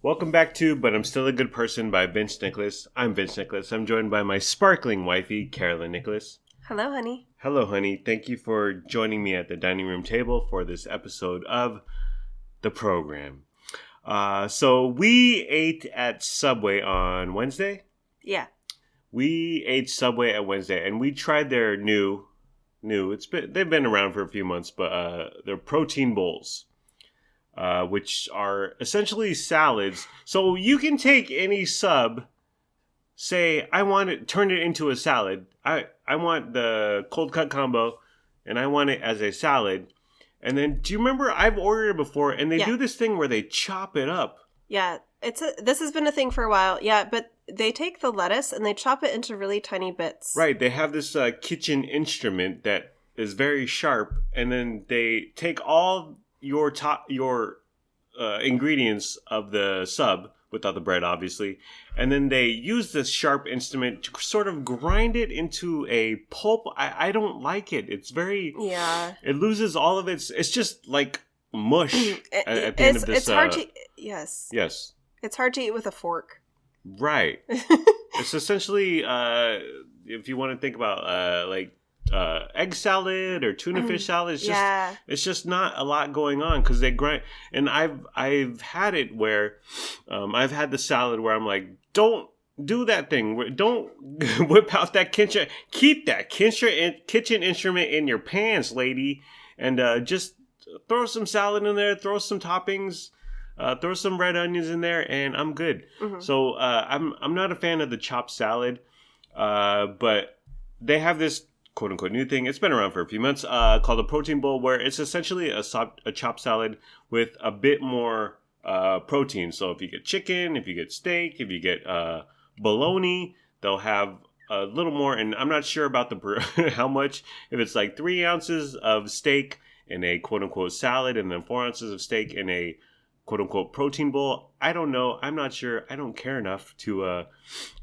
Welcome back to But I'm Still a Good Person by Vince Nicholas. I'm Vince Nicholas. I'm joined by my sparkling wifey, Carolyn Nicholas. Hello, honey. Hello, honey. Thank you for joining me at the dining room table for this episode of the program. So we ate at Subway on Wednesday. Yeah. We ate Subway at Wednesday, and we tried their new. They've been around for a few months, but their protein bowls. Which are essentially salads. So you can take any sub, say, turn it into a salad. I want the cold cut combo, and I want it as a salad. And then, do you remember, I've ordered it before, and they do this thing where they chop it up. Yeah, this has been a thing for a while. Yeah, but they take the lettuce and they chop it into really tiny bits. Right, they have this kitchen instrument that is very sharp, and then they take all your ingredients of the sub, without the bread obviously, and then they use this sharp instrument to sort of grind it into a pulp. I don't like it. It's very... Yeah. It loses all of it's just like mush at the end of this. It's hard to... Yes. Yes. It's hard to eat with a fork. Right. It's essentially, if you want to think about egg salad or tuna fish salad, it's just not a lot going on because they grind. And I've had it where I've had the salad where I'm like, don't do that thing. Don't whip out that kitchen. Keep that kitchen instrument in your pants, lady, and just throw some salad in there. Throw some toppings. Throw some red onions in there, and I'm good. Mm-hmm. So I'm not a fan of the chopped salad, but they have this quote-unquote new thing. It's been around for a few months, called a protein bowl, where it's essentially a chopped salad with a bit more protein. So if you get chicken, if you get steak, if you get bologna, they'll have a little more. And I'm not sure about how much. If it's like 3 ounces of steak in a quote-unquote salad, and then 4 ounces of steak in a quote-unquote protein bowl. I don't know. I'm not sure. I don't care enough to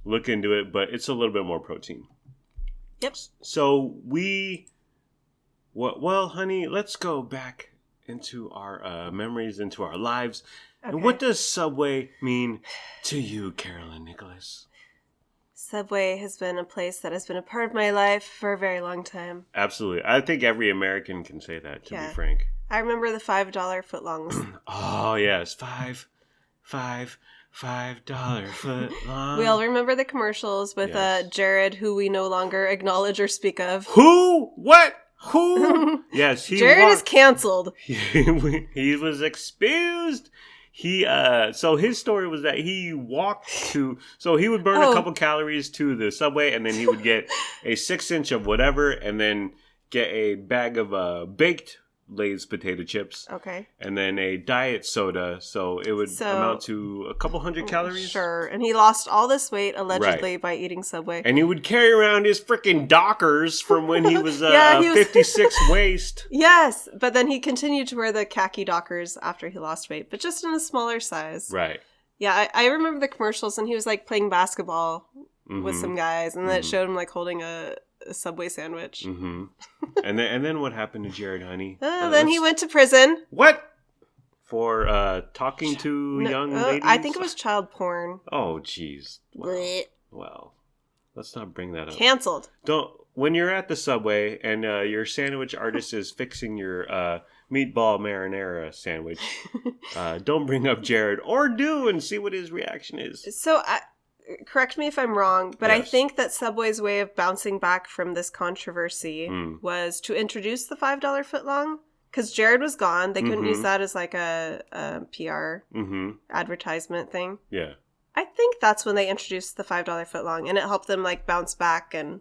look into it, but it's a little bit more protein. Yep. So well, honey, let's go back into our memories, into our lives. Okay. And what does Subway mean to you, Carolyn Nicholas? Subway has been a place that has been a part of my life for a very long time. Absolutely. I think every American can say that, to be frank. I remember the $5 footlongs. Oh, yes. $5 footlong. We all remember the commercials with Jared, who we no longer acknowledge or speak of. Who? What? Who? Yes, Jared is canceled. He was exposed. So his story was that he he would burn a couple calories to the Subway, and then he would get a 6-inch of whatever, and then get a bag of baked Lay's potato chips. Okay. And then a diet soda, so it would amount to a couple hundred calories. Sure. And he lost all this weight, allegedly, by eating Subway. And he would carry around his freaking Dockers from when he was 56 waist. Yes, but then he continued to wear the khaki Dockers after he lost weight, but just in a smaller size. Right. Yeah, I remember the commercials, and he was like playing basketball with some guys, and then it showed him like holding a Subway sandwich. Mm-hmm. And then what happened to Jared, honey? Then he went to prison. What? For talking to young ladies? I think it was child porn. Oh, jeez. Well, let's not bring that up. Canceled. When you're at the Subway and your sandwich artist is fixing your meatball marinara sandwich, don't bring up Jared, or do, and see what his reaction is. So, correct me if I'm wrong, but I think that Subway's way of bouncing back from this controversy was to introduce the $5 footlong, because Jared was gone. They couldn't use that as like a PR advertisement thing. Yeah. I think that's when they introduced the $5 footlong, and it helped them like bounce back and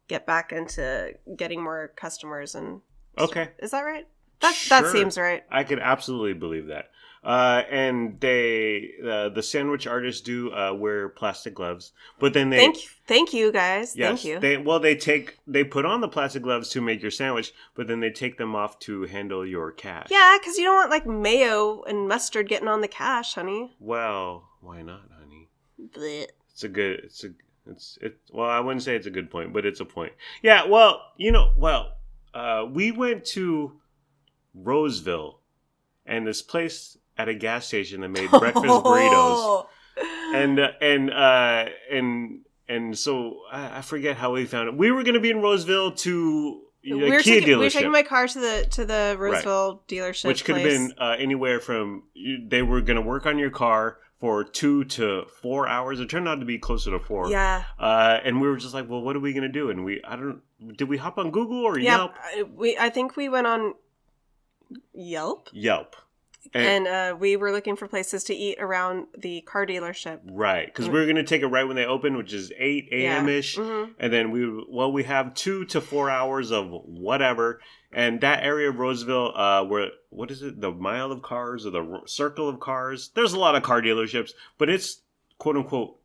get back into getting more customers. And okay. Is that right? That seems right. I could absolutely believe that. And the sandwich artists do wear plastic gloves, but then they thank you guys. Yes, thank you. They put on the plastic gloves to make your sandwich, but then they take them off to handle your cash. Yeah, because you don't want like mayo and mustard getting on the cash, honey. Well, why not, honey? Blech. Well, I wouldn't say it's a good point, but it's a point. Yeah. Well, we went to Roseville. And this place at a gas station that made breakfast burritos. And so I forget how we found it. We were going to be in Roseville to Kia dealership. We were taking my car to the Roseville dealership, which could have been anywhere from they were going to work on your car for 2 to 4 hours. It turned out to be closer to 4. Yeah. And we were just like, well, what are we going to do? And did we hop on Google or Yelp? I think we went on Yelp. And we were looking for places to eat around the car dealership. Right. Because we were going to take it right when they open, which is 8 a.m.-ish. Yeah. Mm-hmm. And then we have 2 to 4 hours of whatever. And that area of Roseville, what is it? The Mile of Cars or the Circle of Cars? There's a lot of car dealerships, but it's, quote unquote,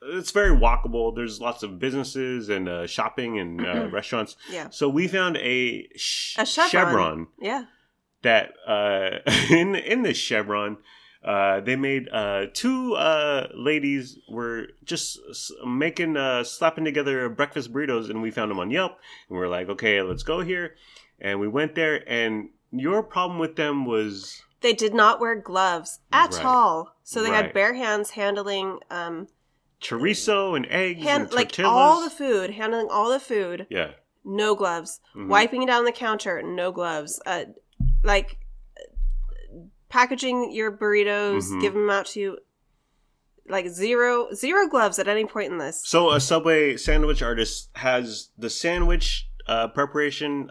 it's very walkable. There's lots of businesses and shopping and restaurants. Yeah. So we found a Chevron. Yeah. That in this Chevron, they made 2 ladies were just slapping together breakfast burritos, and we found them on Yelp, and we're like, okay, let's go here, and we went there, and your problem with them was they did not wear gloves at all, so they had bare hands handling chorizo and eggs and tortillas. Handling all the food. Yeah, no gloves. Mm-hmm. Wiping it down the counter, no gloves. Packaging your burritos, give them out to you, zero gloves at any point in this. So a Subway sandwich artist has the sandwich preparation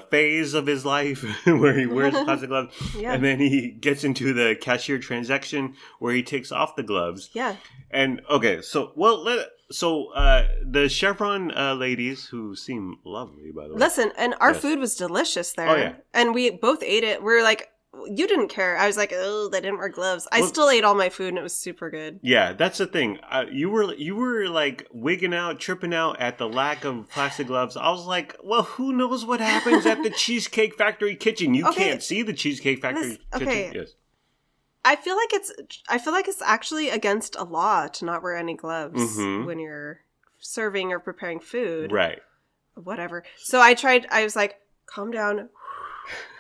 phase of his life where he wears plastic gloves, and then he gets into the cashier transaction where he takes off the gloves. Yeah. And okay, so the Chevron ladies, who seem lovely, by the way. Listen, and our food was delicious there. Oh, yeah. And we both ate it. We were like, you didn't care. I was like, oh, they didn't wear gloves. I still ate all my food, and it was super good. Yeah, that's the thing. You were like wigging out, tripping out at the lack of plastic gloves. I was like, well, who knows what happens at the Cheesecake Factory kitchen? You can't see the Cheesecake Factory kitchen. Yes. I feel like it's actually against a law to not wear any gloves when you're serving or preparing food. Right. Whatever. So I was like, calm down.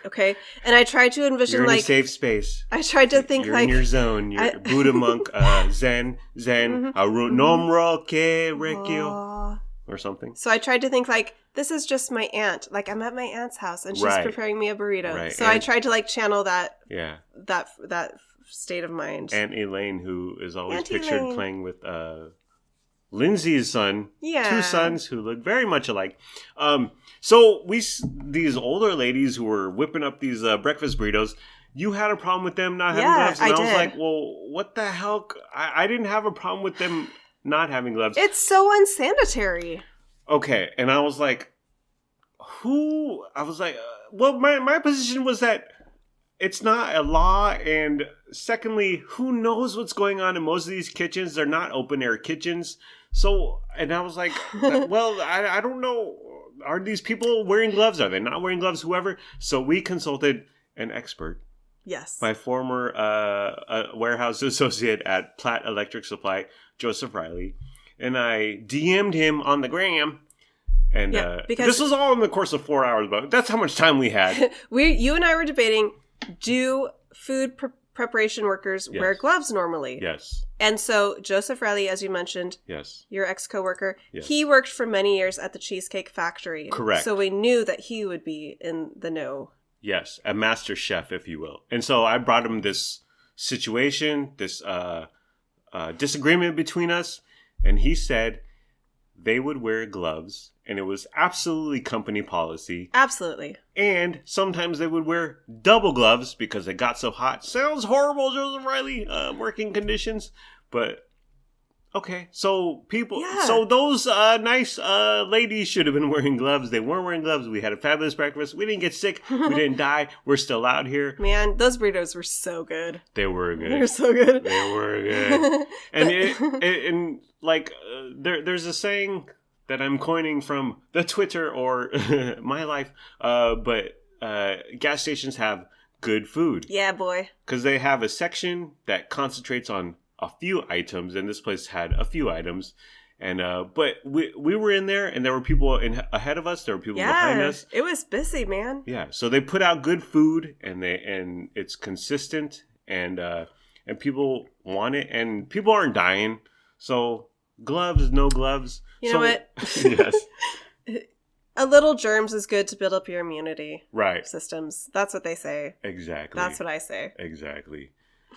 Okay. And I tried to envision you're in a safe space. I tried to think you're in your zone. You're Buddha monk, Zen, nomro ke rekyo, or something. So I tried to think this is just my aunt. I'm at my aunt's house and she's preparing me a burrito. Right. So I tried to channel that. Yeah. That state of mind. Aunt Elaine, who is always pictured playing with Lindsay's son. Yeah. 2 sons who look very much alike. So these older ladies who were whipping up these breakfast burritos, you had a problem with them not having gloves. And I was like, well, what the hell? I didn't have a problem with them not having gloves. It's so unsanitary. Okay. And I was like, well, my position was that it's not a law, and secondly, who knows what's going on in most of these kitchens? They're not open air kitchens. So, and I was like, well, I don't know. Are these people wearing gloves? Are they not wearing gloves? Whoever. So we consulted an expert. Yes. My former warehouse associate at Platt Electric Supply, Joseph Riley. And I DM'd him on the gram. And because this was all in the course of 4 hours, but that's how much time we had. You and I were debating, do food preparation workers wear gloves normally? Yes. And so Joseph Riley, as you mentioned, your ex-coworker, he worked for many years at the Cheesecake Factory. Correct. So we knew that he would be in the know. Yes, a master chef, if you will. And so I brought him this situation, this disagreement between us, and he said they would wear gloves, and it was absolutely company policy. Absolutely. And sometimes they would wear double gloves because it got so hot. Sounds horrible, Joseph Riley, working conditions. But, okay. So so those nice ladies should have been wearing gloves. They weren't wearing gloves. We had a fabulous breakfast. We didn't get sick. We didn't die. We're still out here. Man, those burritos were so good. They were good. They were so good. They were good. And there's a saying that I'm coining from the Twitter or my life, but gas stations have good food. Yeah, boy. Because they have a section that concentrates on a few items, and this place had a few items. And but we were in there, and there were people ahead of us. There were people behind us. It was busy, man. Yeah, so they put out good food, and it's consistent, and people want it, and people aren't dying. So gloves, no gloves. You know what? Yes. A little germs is good to build up your immunity systems. That's what they say. Exactly. That's what I say. Exactly.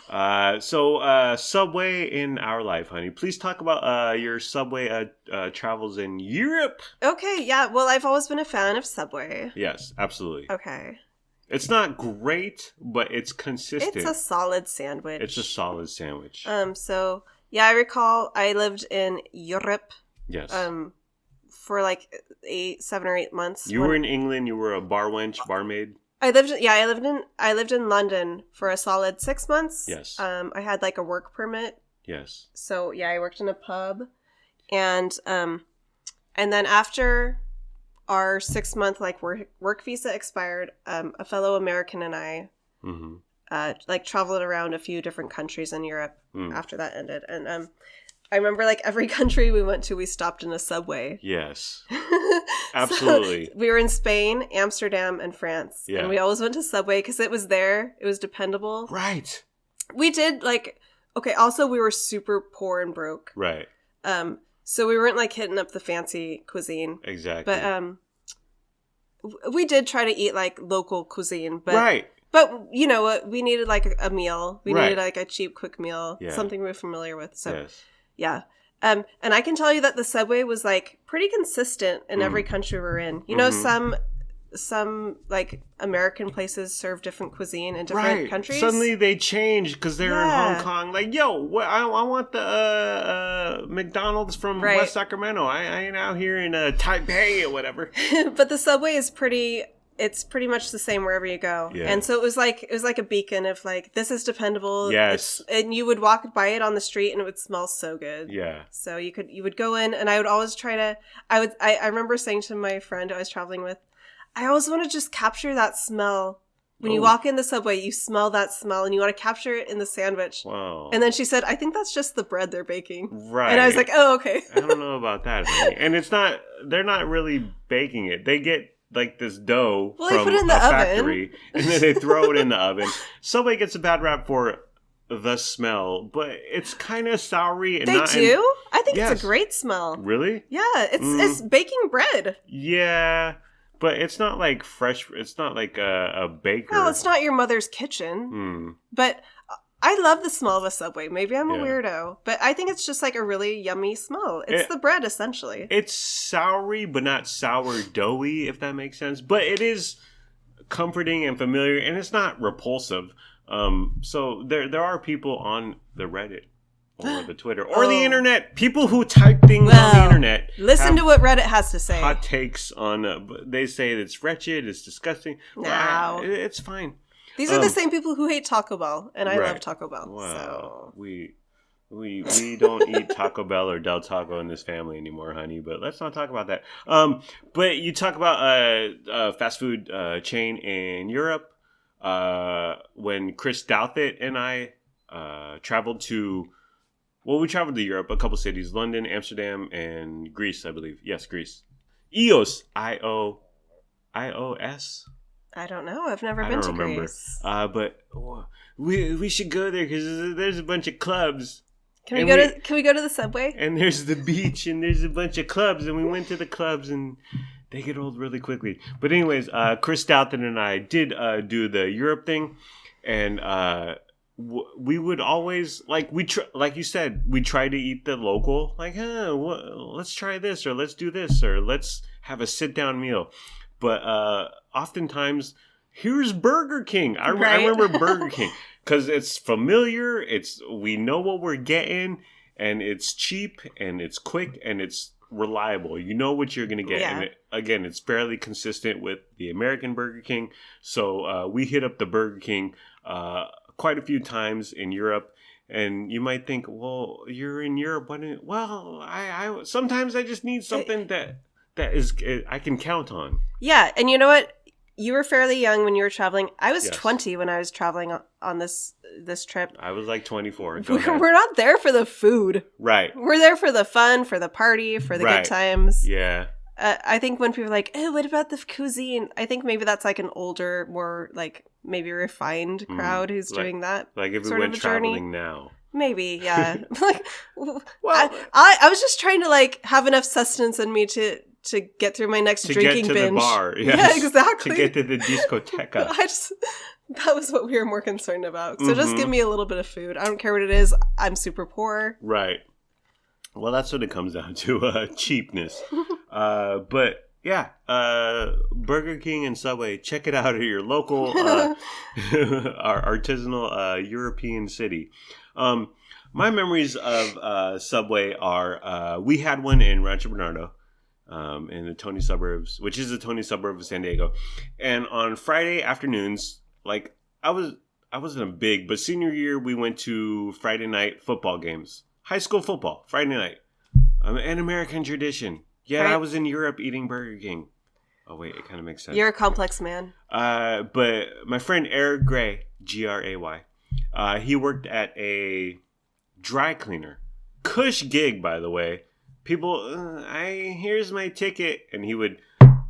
So Subway in our life, honey. Please talk about your Subway travels in Europe. Okay, yeah. Well, I've always been a fan of Subway. Yes, absolutely. Okay. It's not great, but it's consistent. It's a solid sandwich. So, yeah, I recall I lived in Europe. Yes. For like 7 or 8 months. You were in England. You were a barmaid. I lived in London for a solid 6 months. Yes. I had like a work permit. Yes. So yeah, I worked in a pub, and then after our 6-month like work visa expired, a fellow American and I like traveled around a few different countries in Europe after that ended, and I remember like every country we went to, we stopped in a Subway. Yes. Absolutely. So we were in Spain, Amsterdam, and France. Yeah. And we always went to Subway because it was there. It was dependable. Right. We did also we were super poor and broke. Right. So we weren't like hitting up the fancy cuisine. Exactly. But we did try to eat like local cuisine. But, right. But you know what? We needed like a meal. We needed like a cheap, quick meal. Yeah. Something we were familiar with. So. Yes. Yeah. And I can tell you that the Subway was like pretty consistent in every country we're in. You know, some like American places serve different cuisine in different countries. Suddenly they change because they're in Hong Kong. Like, yo, I want the McDonald's from West Sacramento. I ain't out here in Taipei or whatever. But the Subway is it's pretty much the same wherever you go. Yeah. And so it was like a beacon of like, this is dependable. Yes. And you would walk by it on the street and it would smell so good. Yeah. So you would go in, and I would always I remember saying to my friend I was traveling with, I always want to just capture that smell. When you walk in the Subway, you smell that smell, and you want to capture it in the sandwich. Wow. And then she said, I think that's just the bread they're baking. Right. And I was like, oh, okay. I don't know about that, honey. And they're not really baking it. They get like this dough from put it in the factory, and then they throw it in the oven. Subway gets a bad rap for the smell, but it's kind of soury. And I think it's a great smell. Really? Yeah, it's baking bread. Yeah, but it's not like fresh. It's not like a baker. Well, it's not your mother's kitchen. But I love the smell of a Subway. Maybe I'm a weirdo, but I think it's just like a really yummy smell. It's the bread, essentially. It's soury, but not sourdoughy, if that makes sense. But it is comforting and familiar, and it's not repulsive. So there are people on the Reddit or the Twitter or the internet, people who type things on the internet. Listen to what Reddit has to say. Hot takes on, they say it's wretched, it's disgusting. No. It's fine. These are the same people who hate Taco Bell, and I love Taco Bell. Wow. So. We don't eat Taco Bell or Del Taco in this family anymore, honey. But let's not talk about that. But you talk about a fast food chain in Europe. When Chris Douthit and I traveled to Europe, a couple cities: London, Amsterdam, and Greece, I believe. Yes, Greece. EOS, IOS. I don't know. I've never been to Greece. But we should go there because there's a bunch of clubs. Can we go to the Subway? And there's the beach, and there's a bunch of clubs, and we went to the clubs, and they get old really quickly. But anyways, Chris Doughton and I did do the Europe thing, and we would always like you said, we try to eat the local. Like, let's try this, or let's do this, or let's have a sit down meal. But oftentimes, here's Burger King. I remember Burger King because it's familiar. We know what we're getting, and it's cheap, and it's quick, and it's reliable. You know what you're going to get. Yeah. And it's fairly consistent with the American Burger King. So we hit up the Burger King quite a few times in Europe. And you might think, well, you're in Europe. I sometimes I just need something that is I can count on. Yeah, and you know what? you were fairly young when you were traveling. I was 20 when I was traveling on this trip. I was like 24. We're not there for the food. Right. We're there for the fun, for the party, for the good times. Yeah. I think when people are like, oh, what about the cuisine? I think maybe that's like an older, more like maybe refined crowd who's doing that. Like if we went traveling now. Maybe, yeah. Like, well, I was just trying to like have enough sustenance in me to get through my next drinking binge. To get to the bar. Yes. Yeah, exactly. To get to the discoteca. That was what we were more concerned about. So just give me a little bit of food. I don't care what it is. I'm super poor. Right. Well, that's what it comes down to, cheapness. But yeah, Burger King and Subway, check it out at your local, our artisanal European city. My memories of Subway are, we had one in Rancho Bernardo. In the Tony suburbs, which is the Tony suburb of San Diego. And on Friday afternoons, like I wasn't a big, but senior year, we went to Friday night football games. High school football, Friday night. An American tradition. Yeah, right. I was in Europe eating Burger King. Oh, wait, it kind of makes sense. You're a complex man. But my friend Eric Gray, Gray, he worked at a dry cleaner. Cush gig, by the way. People, here's my ticket. And he would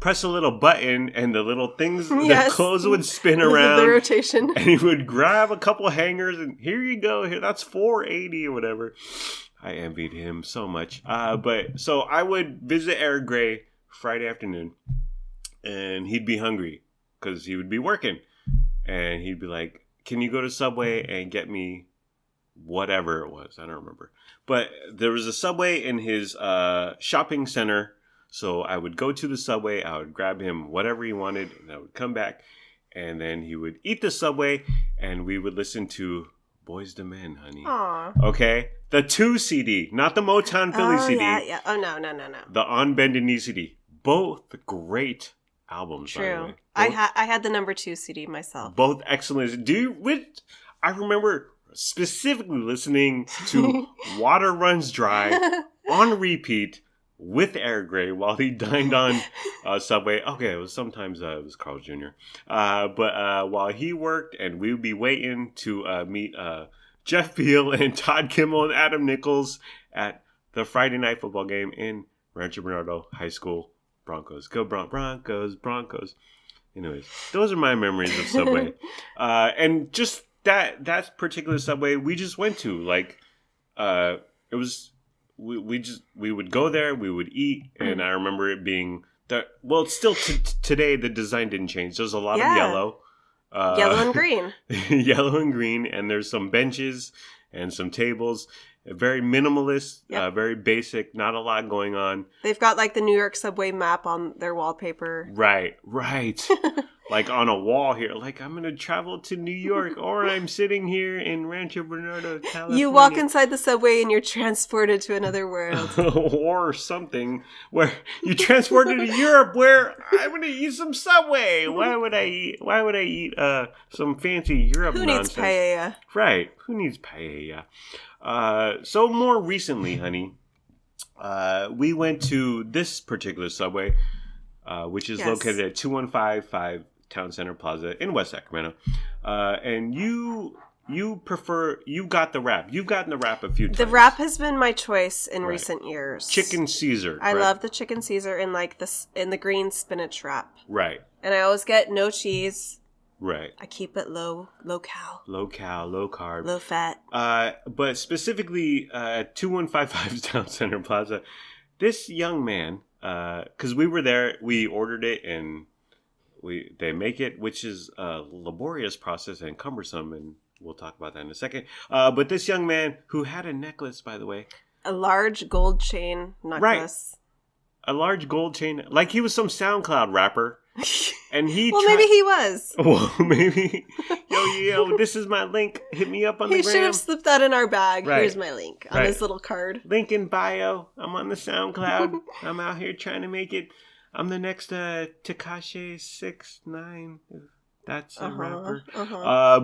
press a little button and the little things, the clothes would spin around. The rotation. And he would grab a couple hangers and here you go. Here, that's $4.80 or whatever. I envied him so much. But so I would visit Eric Gray Friday afternoon and he'd be hungry because he would be working. And he'd be like, can you go to Subway and get me whatever it was? I don't remember. But there was a Subway in his shopping center. So I would go to the Subway. I would grab him whatever he wanted. And I would come back. And then he would eat the Subway. And we would listen to Boys to Men, honey. Aww. Okay? The 2 CD. Not the Motown Philly CD. Yeah. Oh, no. The On Bended Knee CD. Both great albums, True. by the way. I had the number 2 CD myself. Both excellent. I remember specifically listening to Water Runs Dry on repeat with Eric Gray while he dined on Subway. Okay, sometimes it was Carl Jr. But while he worked and we would be waiting to meet Jeff Beal and Todd Kimmel and Adam Nichols at the Friday night football game in Rancho Bernardo High School. Broncos. Go Broncos. Anyways, those are my memories of Subway. And just that particular Subway we just went to, like, it was, we would go there, we would eat, and I remember it being it's still today the design didn't change. There's a lot of yellow. Yellow and green. Yellow and green, and there's some benches and some tables. Very minimalist, very basic, not a lot going on. They've got like the New York subway map on their wallpaper. Right. Like on a wall here, like I'm going to travel to New York or I'm sitting here in Rancho Bernardo, California. You walk inside the subway and you're transported to another world. Or something where you transported to Europe where I'm going to eat some Subway. Why would I eat some fancy Europe nonsense? Who needs paella? Right. Who needs paella? So more recently, honey, we went to this particular Subway, which is located at 2155 Town Center Plaza in West Sacramento. And you got the wrap. You've gotten the wrap a few times. The wrap has been my choice in recent years. Chicken Caesar. I love the chicken Caesar in the green spinach wrap. Right. And I always get no cheese. Right. I keep it low cal. Low carb. Low fat. But specifically at 2155 Town Center Plaza, this young man, because we were there, we ordered it and they make it, which is a laborious process and cumbersome, and we'll talk about that in a second. But this young man who had a necklace, by the way. A large gold chain necklace. Right. A large gold chain. Like he was some SoundCloud rapper. And maybe he was. Well, maybe. Yo, this is my link. Hit me up on the gram. He should have slipped that in our bag. Right. Here's my link on his little card. Link in bio. I'm on the SoundCloud. I'm out here trying to make it. I'm the next Tekashi 6ix9ine. That's a rapper.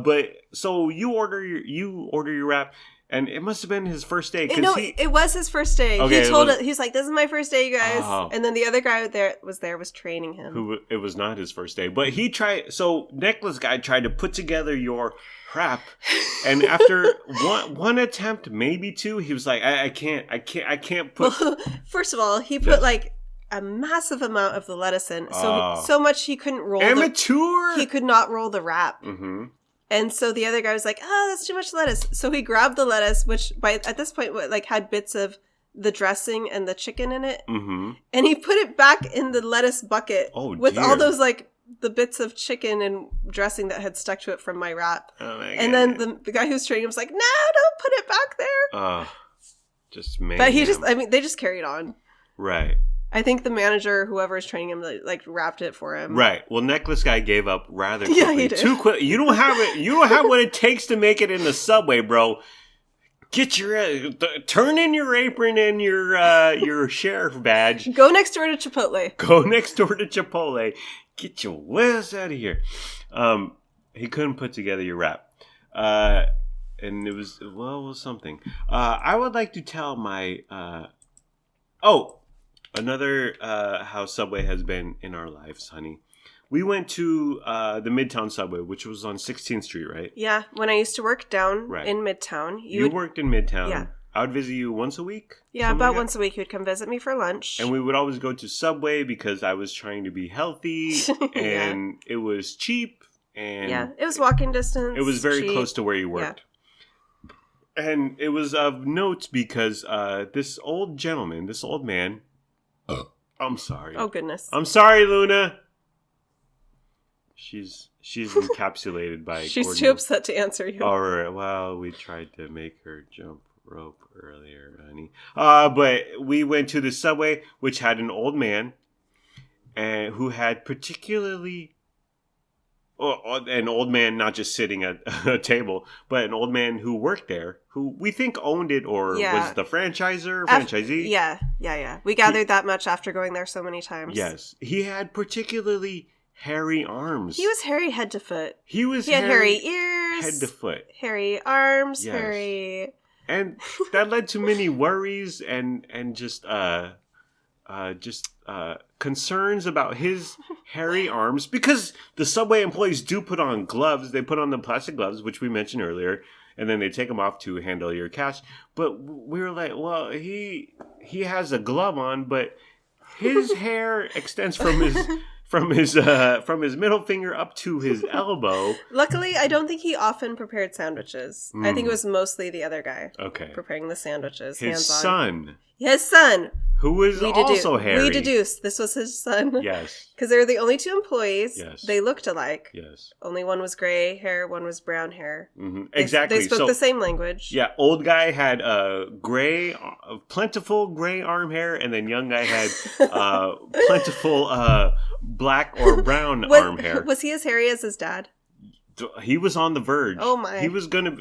But so you order your wrap. And it must have been his first day. It was his first day. Okay, he told it. He's like, "This is my first day, you guys." Oh. And then the other guy was training him. It was not his first day, but he tried. So Necklace Guy tried to put together your wrap, and after one attempt, maybe two, he was like, "I can't put." Well, first of all, he put like a massive amount of the lettuce in, so much he couldn't roll. Amateur. He could not roll the wrap. Mm-hmm. And so the other guy was like, "Oh, that's too much lettuce." So he grabbed the lettuce, which at this point had bits of the dressing and the chicken in it, and he put it back in the lettuce bucket with all those the bits of chicken and dressing that had stuck to it from my wrap. Oh my God. And then the guy who's training him was like, "No, don't put it back there." Just man. But they just carried on. Right. I think the manager, whoever is training him, wrapped it for him. Right. Well, Necklace Guy gave up rather quickly. Yeah, he did. Too quick. You don't have it. You don't have what it takes to make it in the subway, bro. Get turn in your apron and your sheriff badge. Go next door to Chipotle. Get your ass out of here. He couldn't put together your wrap. And it was something. I would like to tell my another how Subway has been in our lives, honey. We went to the Midtown Subway, which was on 16th Street, right? Yeah, when I used to work down in Midtown. You worked in Midtown. Yeah. I would visit you once a week? Yeah, about once a week. You'd come visit me for lunch. And we would always go to Subway because I was trying to be healthy, and it was cheap. And yeah, it was walking distance. It was very close to where you worked. Yeah. And it was of note because this old man... I'm sorry. Oh, goodness. I'm sorry, Luna. She's encapsulated by She's Gordon. Too upset to answer you. All right. Well, we tried to make her jump rope earlier, honey. But we went to the Subway, which had an old man and who had particularly... an old man not just sitting at a table, but an old man who worked there, who we think owned it or was the franchisee. Yeah. We gathered that much after going there so many times. Yes. He had particularly hairy arms. He was hairy head to foot. He had hairy ears. Head to foot. Hairy arms. Yes. Hairy... And that led to many worries and just concerns about his hairy arms, because the Subway employees do put on gloves. They put on the plastic gloves, which we mentioned earlier, and then they take them off to handle your cash. But we were like, well, he has a glove on, but his hair extends from his middle finger up to his elbow. Luckily, I don't think he often prepared sandwiches. I think it was mostly the other guy. Okay. Preparing the sandwiches. His son. His son. Who was also hairy. We deduced this was his son. Yes. Because they were the only two employees. Yes. They looked alike. Yes. Only one was gray hair, one was brown hair. Mm-hmm. Exactly. They spoke the same language. Yeah, old guy had plentiful gray arm hair, and then young guy had plentiful black or brown arm hair. Was he as hairy as his dad? He was on the verge. Oh my! He was gonna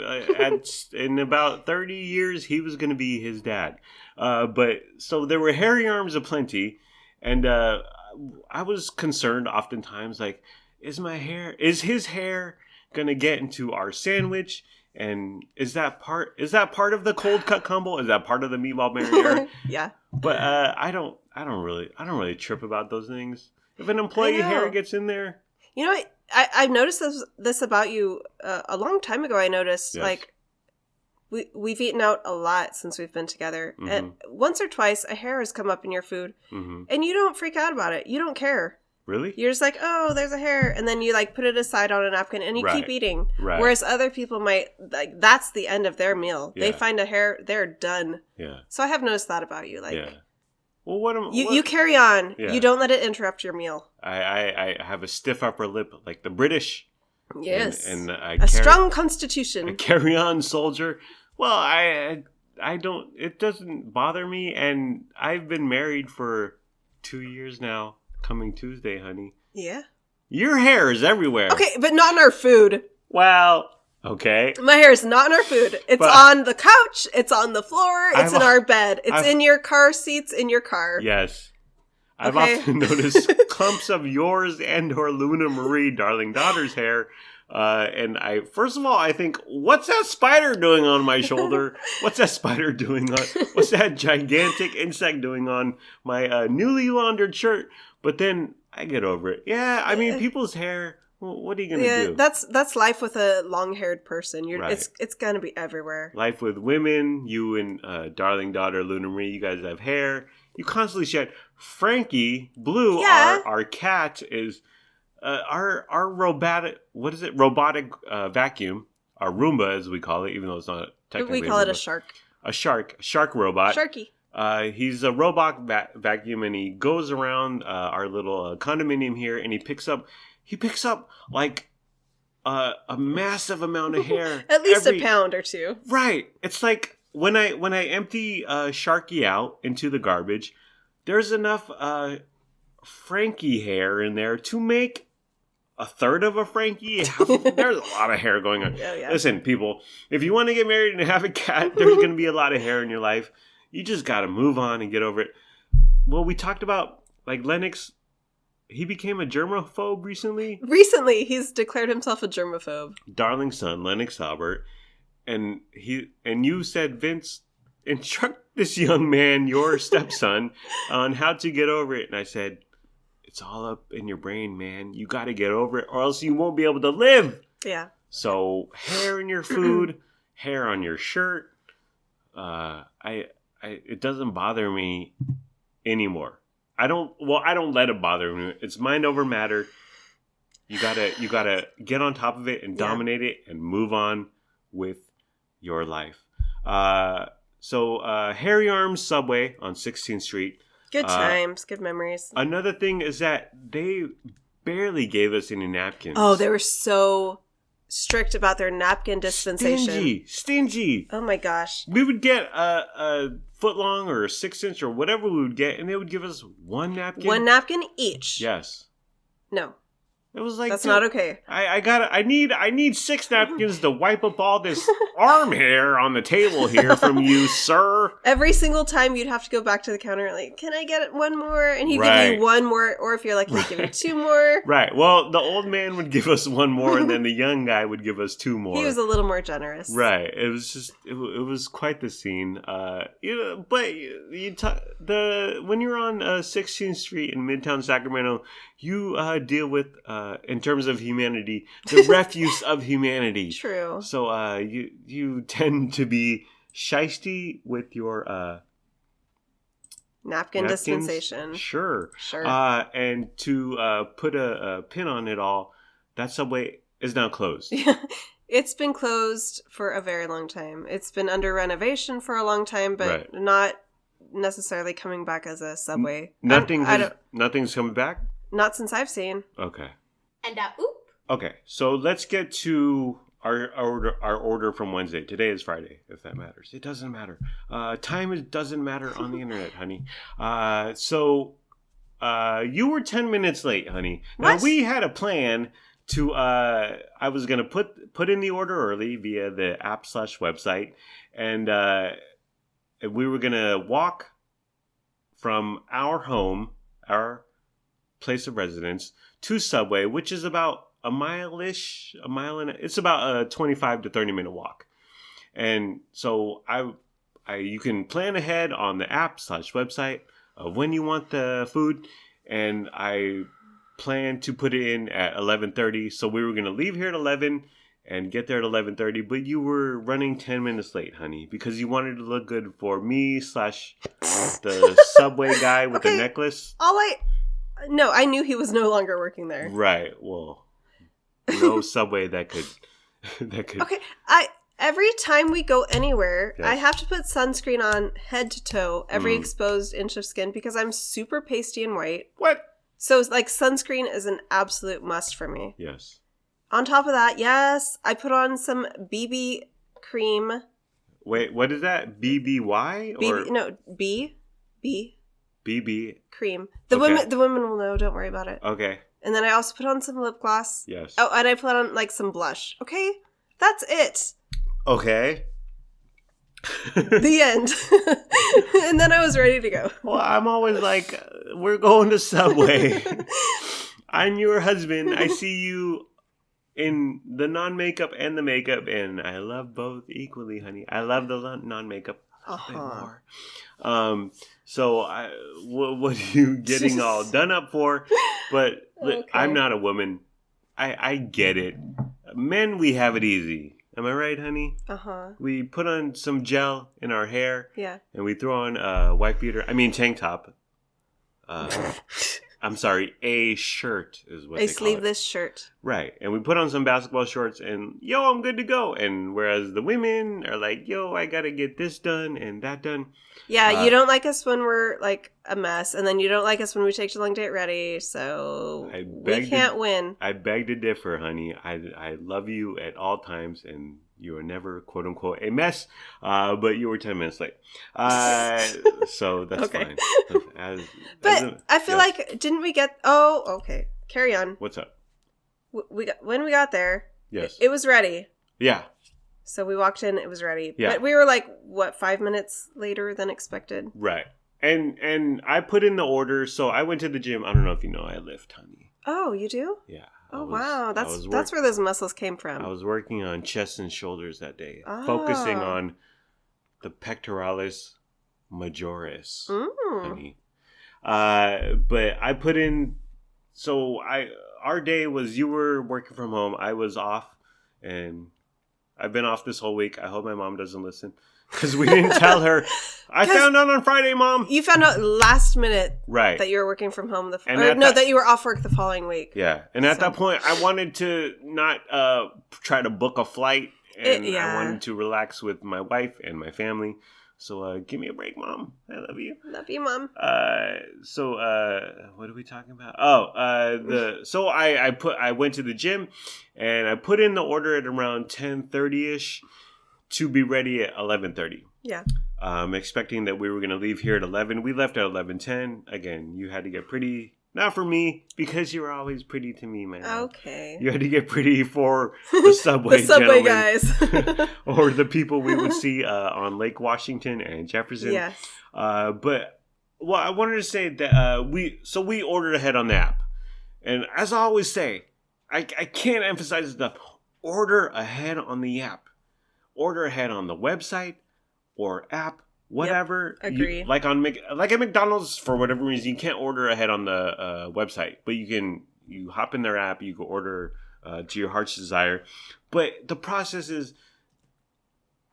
in about 30 years. He was gonna be his dad. But so there were hairy arms aplenty, and I was concerned oftentimes, like, is his hair gonna get into our sandwich? And is that part of the cold cut combo? Is that part of the meatball marinara? Yeah. But I don't really trip about those things. If an employee hair gets in there, you know, I've noticed this about you a long time ago. I noticed like we've eaten out a lot since we've been together, and once or twice a hair has come up in your food, and you don't freak out about it. You don't care. Really? You're just like, oh, there's a hair, and then you like put it aside on a napkin and you keep eating. Right. Whereas other people might like that's the end of their meal. Yeah. They find a hair, they're done. Yeah. So I have noticed that about you, like. Yeah. Well, you carry on. Yeah. You don't let it interrupt your meal. I have a stiff upper lip like the British. Yes. And strong constitution. I carry on, soldier. Well, I don't. It doesn't bother me, and I've been married for 2 years now. Coming Tuesday, honey. Yeah. Your hair is everywhere. Okay, but not in our food. Well. Okay. My hair is not in our food. It's on the couch. It's on the floor. It's in our bed. It's in your car seats in your car. Yes. I've often noticed clumps of yours and or Luna Marie, darling daughter's hair. And first of all, I think, what's that spider doing on my shoulder? What's that spider doing what's that gigantic insect doing on my newly laundered shirt? But then I get over it. Yeah, I mean, people's hair, what are you going to do? That's life with a long-haired person. Right. It's going to be everywhere. Life with women, you and darling daughter Luna Marie, you guys have hair. You constantly shed. Frankie, Blue, our cat, is our robotic, robotic vacuum, our Roomba as we call it, even though it's not technically we call it a shark. A shark robot. Sharky. He's a robot vacuum, and he goes around our little condominium here, and he picks up like a massive amount of hair. At least a pound or two. Right. It's like when I empty Sharky out into the garbage, there's enough Frankie hair in there to make a third of a Frankie. There's a lot of hair going on. Yeah. Listen, people, if you want to get married and have a cat, there's going to be a lot of hair in your life. You just got to move on and get over it. Well, we talked about, like, Lennox. He became a germaphobe recently. He's declared himself a germaphobe. Darling son, Lennox Albert. And you said, Vince, instruct this young man, your stepson, on how to get over it. And I said, it's all up in your brain, man. You got to get over it, or else you won't be able to live. Yeah. So hair in your food, hair on your shirt. It doesn't bother me anymore. I don't let it bother me. It's mind over matter. You gotta get on top of it and dominate it and move on with your life. So Hairy Arms Subway on 16th Street. Good times, good memories. Another thing is that they barely gave us any napkins. Oh, they were so strict about their napkin dispensation. Stingy. Oh my gosh. We would get a foot long or a 6-inch or whatever we would get, and they would give us one napkin. One napkin each. Yes. No. It was like, that's not okay. I need 6 napkins to wipe up all this arm hair on the table here from you, sir. Every single time you'd have to go back to the counter, like, can I get one more? And he'd give you one more, or if you're lucky, he'd give you 2 more. Right. Well, the old man would give us 1 more, and then the young guy would give us 2 more. He was a little more generous. Right. It was just, it was quite the scene. But when you're on 16th Street in Midtown Sacramento, you deal with, in terms of humanity, the refuse of humanity. True. So you tend to be shiesty with your napkins dispensation. Sure. And to put a pin on it all, that Subway is now closed. It's been closed for a very long time. It's been under renovation for a long time, but not necessarily coming back as a Subway. Nothing's coming back? Not since I've seen. Okay. And oop. Okay, so let's get to our order from Wednesday. Today is Friday, if that matters. It doesn't matter. Time doesn't matter on the internet, honey. So you were 10 minutes late, honey. Now, we had a plan to... I was going to put in the order early via the app/website, and we were going to walk from our home, our place of residence, to Subway, which is about a mile and it's about a 25 to 30 minute walk. And so you can plan ahead on the app/website of when you want the food, and I planned to put it in at 11:30. So we were going to leave here at 11 and get there at 11:30, but you were running 10 minutes late, honey, because you wanted to look good for me / the Subway guy with the necklace. No, I knew he was no longer working there. Right. Well, no Subway that could. Okay. Every time we go anywhere, I have to put sunscreen on head to toe, every exposed inch of skin, because I'm super pasty and white. What? So, like, sunscreen is an absolute must for me. Yes. On top of that, yes, I put on some BB cream. Wait, what is that? BBY? B. BB cream. The women will know. Don't worry about it. Okay. And then I also put on some lip gloss. Yes. Oh, and I put on like some blush. Okay, that's it. Okay. The end. And then I was ready to go. Well, I'm always like, we're going to Subway. I'm your husband. I see you in the non-makeup and the makeup, and I love both equally, honey. I love the non-makeup a bit more. So what are you getting all done up for? But okay. I'm not a woman. I get it. Men, we have it easy. Am I right, honey? We put on some gel in our hair. Yeah. And we throw on a wife beater. I mean, tank top. I'm sorry, a shirt is what they call it. A sleeveless shirt. Right. And we put on some basketball shorts and, yo, I'm good to go. And whereas the women are like, yo, I got to get this done and that done. Yeah, you don't like us when we're like a mess. And then you don't like us when we take too long to get ready. So we can't win. I beg to differ, honey. I love you at all times. And you are never, quote unquote, a mess. But you were 10 minutes late. So that's fine. But I feel like, didn't we get... Oh, okay. Carry on. What's up? When we got there, yes, it was ready. Yeah. So we walked in, it was ready. Yeah. But we were like, 5 minutes later than expected? Right. And I put in the order, so I went to the gym. I don't know if you know, I lift, honey. Oh, you do? Yeah. Wow. That's where those muscles came from. I was working on chest and shoulders that day, focusing on the pectoralis majoris, honey. But I put in, so our day was, you were working from home, I was off, and I've been off this whole week. I hope my mom doesn't listen, because we didn't tell her. I found out on Friday, Mom. You found out last minute, right, that you were working from home, that you were off work the following week. Yeah, and at that point, I wanted to not try to book a flight, and I wanted to relax with my wife and my family. So give me a break, Mom. I love you. Love you, Mom. So what are we talking about? I went to the gym and I put in the order at around 10:30ish to be ready at 11:30. Yeah. Expecting that we were going to leave here at 11. We left at 11:10. Again, you had to get pretty. Not for me, because you were always pretty to me, man. Okay. You had to get pretty for the Subway the Subway gentlemen. Guys. Or the people we would see on Lake Washington and Jefferson. Yes. But I wanted to say that we ordered ahead on the app. And as I always say, I can't emphasize enough, order ahead on the app. Order ahead on the website or app. Whatever. Yep, agree. Like at McDonald's, for whatever reason, you can't order ahead on the website, but you hop in their app, you can order to your heart's desire. But the process is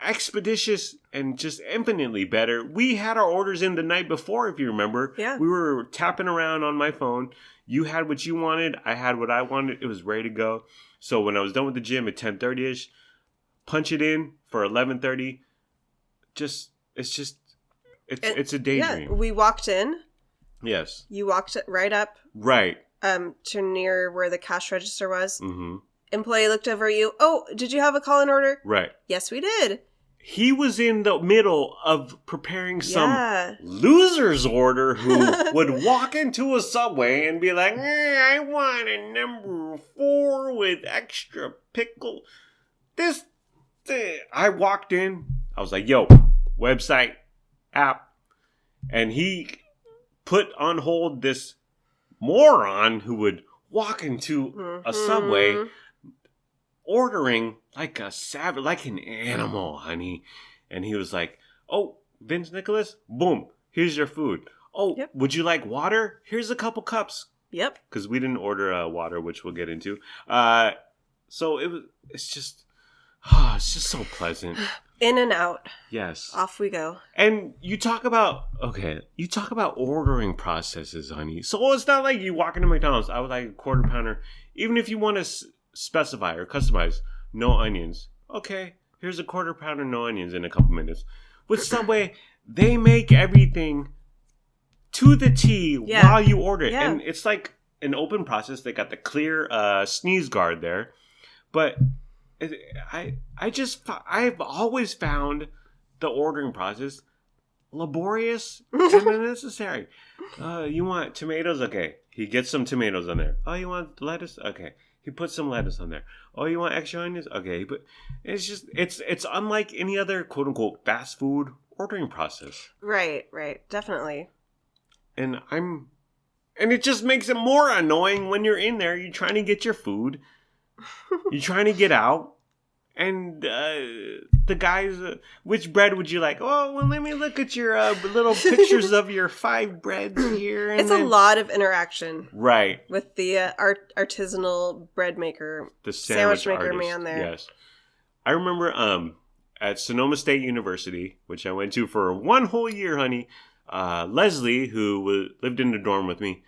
expeditious and just infinitely better. We had our orders in the night before, if you remember. Yeah. We were tapping around on my phone. You had what you wanted. I had what I wanted. It was ready to go. So when I was done with the gym at 10:30ish, punch it in for 11:30. It's a daydream. Yeah, we walked in. Yes. You walked right up. Right. To near where the cash register was. Mm-hmm. Employee looked over at you. Oh, did you have a call-in order? Right. Yes, we did. He was in the middle of preparing some loser's order who would walk into a Subway and be like, I want a number 4 with extra pickle. I walked in. I was like, yo, website, app. And he put on hold this moron who would walk into a Subway ordering like a savage, like an animal, honey. And he was like, oh, Vince Nicholas, boom, here's your food. Oh, Would you like water? Here's a couple cups. Yep. Because we didn't order water, which we'll get into. So it's just so pleasant. In and out. Yes. Off we go. And you talk about ordering processes, honey. So it's not like you walk into McDonald's, I would like a quarter pounder. Even if you want to specify or customize no onions. Okay, here's a quarter pounder, no onions in a couple minutes. With Subway, they make everything to the T while you order it. Yeah. And it's like an open process. They got the clear sneeze guard there. But I've always found the ordering process laborious and unnecessary. You want tomatoes? Okay. He gets some tomatoes on there. Oh, you want lettuce? Okay. He put some lettuce on there. Oh, you want extra onions? Okay, but it's unlike any other quote unquote fast food ordering process. Right, definitely. And it just makes it more annoying when you're in there. You're trying to get your food. You're trying to get out. And the guys, which bread would you like? Oh, well, let me look at your little pictures of your 5 breads here. And it's a lot of interaction. Right. With the artisanal bread maker. The sandwich maker artist. man there. Yes. I remember at Sonoma State University, which I went to for 1 whole year, honey, Leslie, who lived in the dorm with me,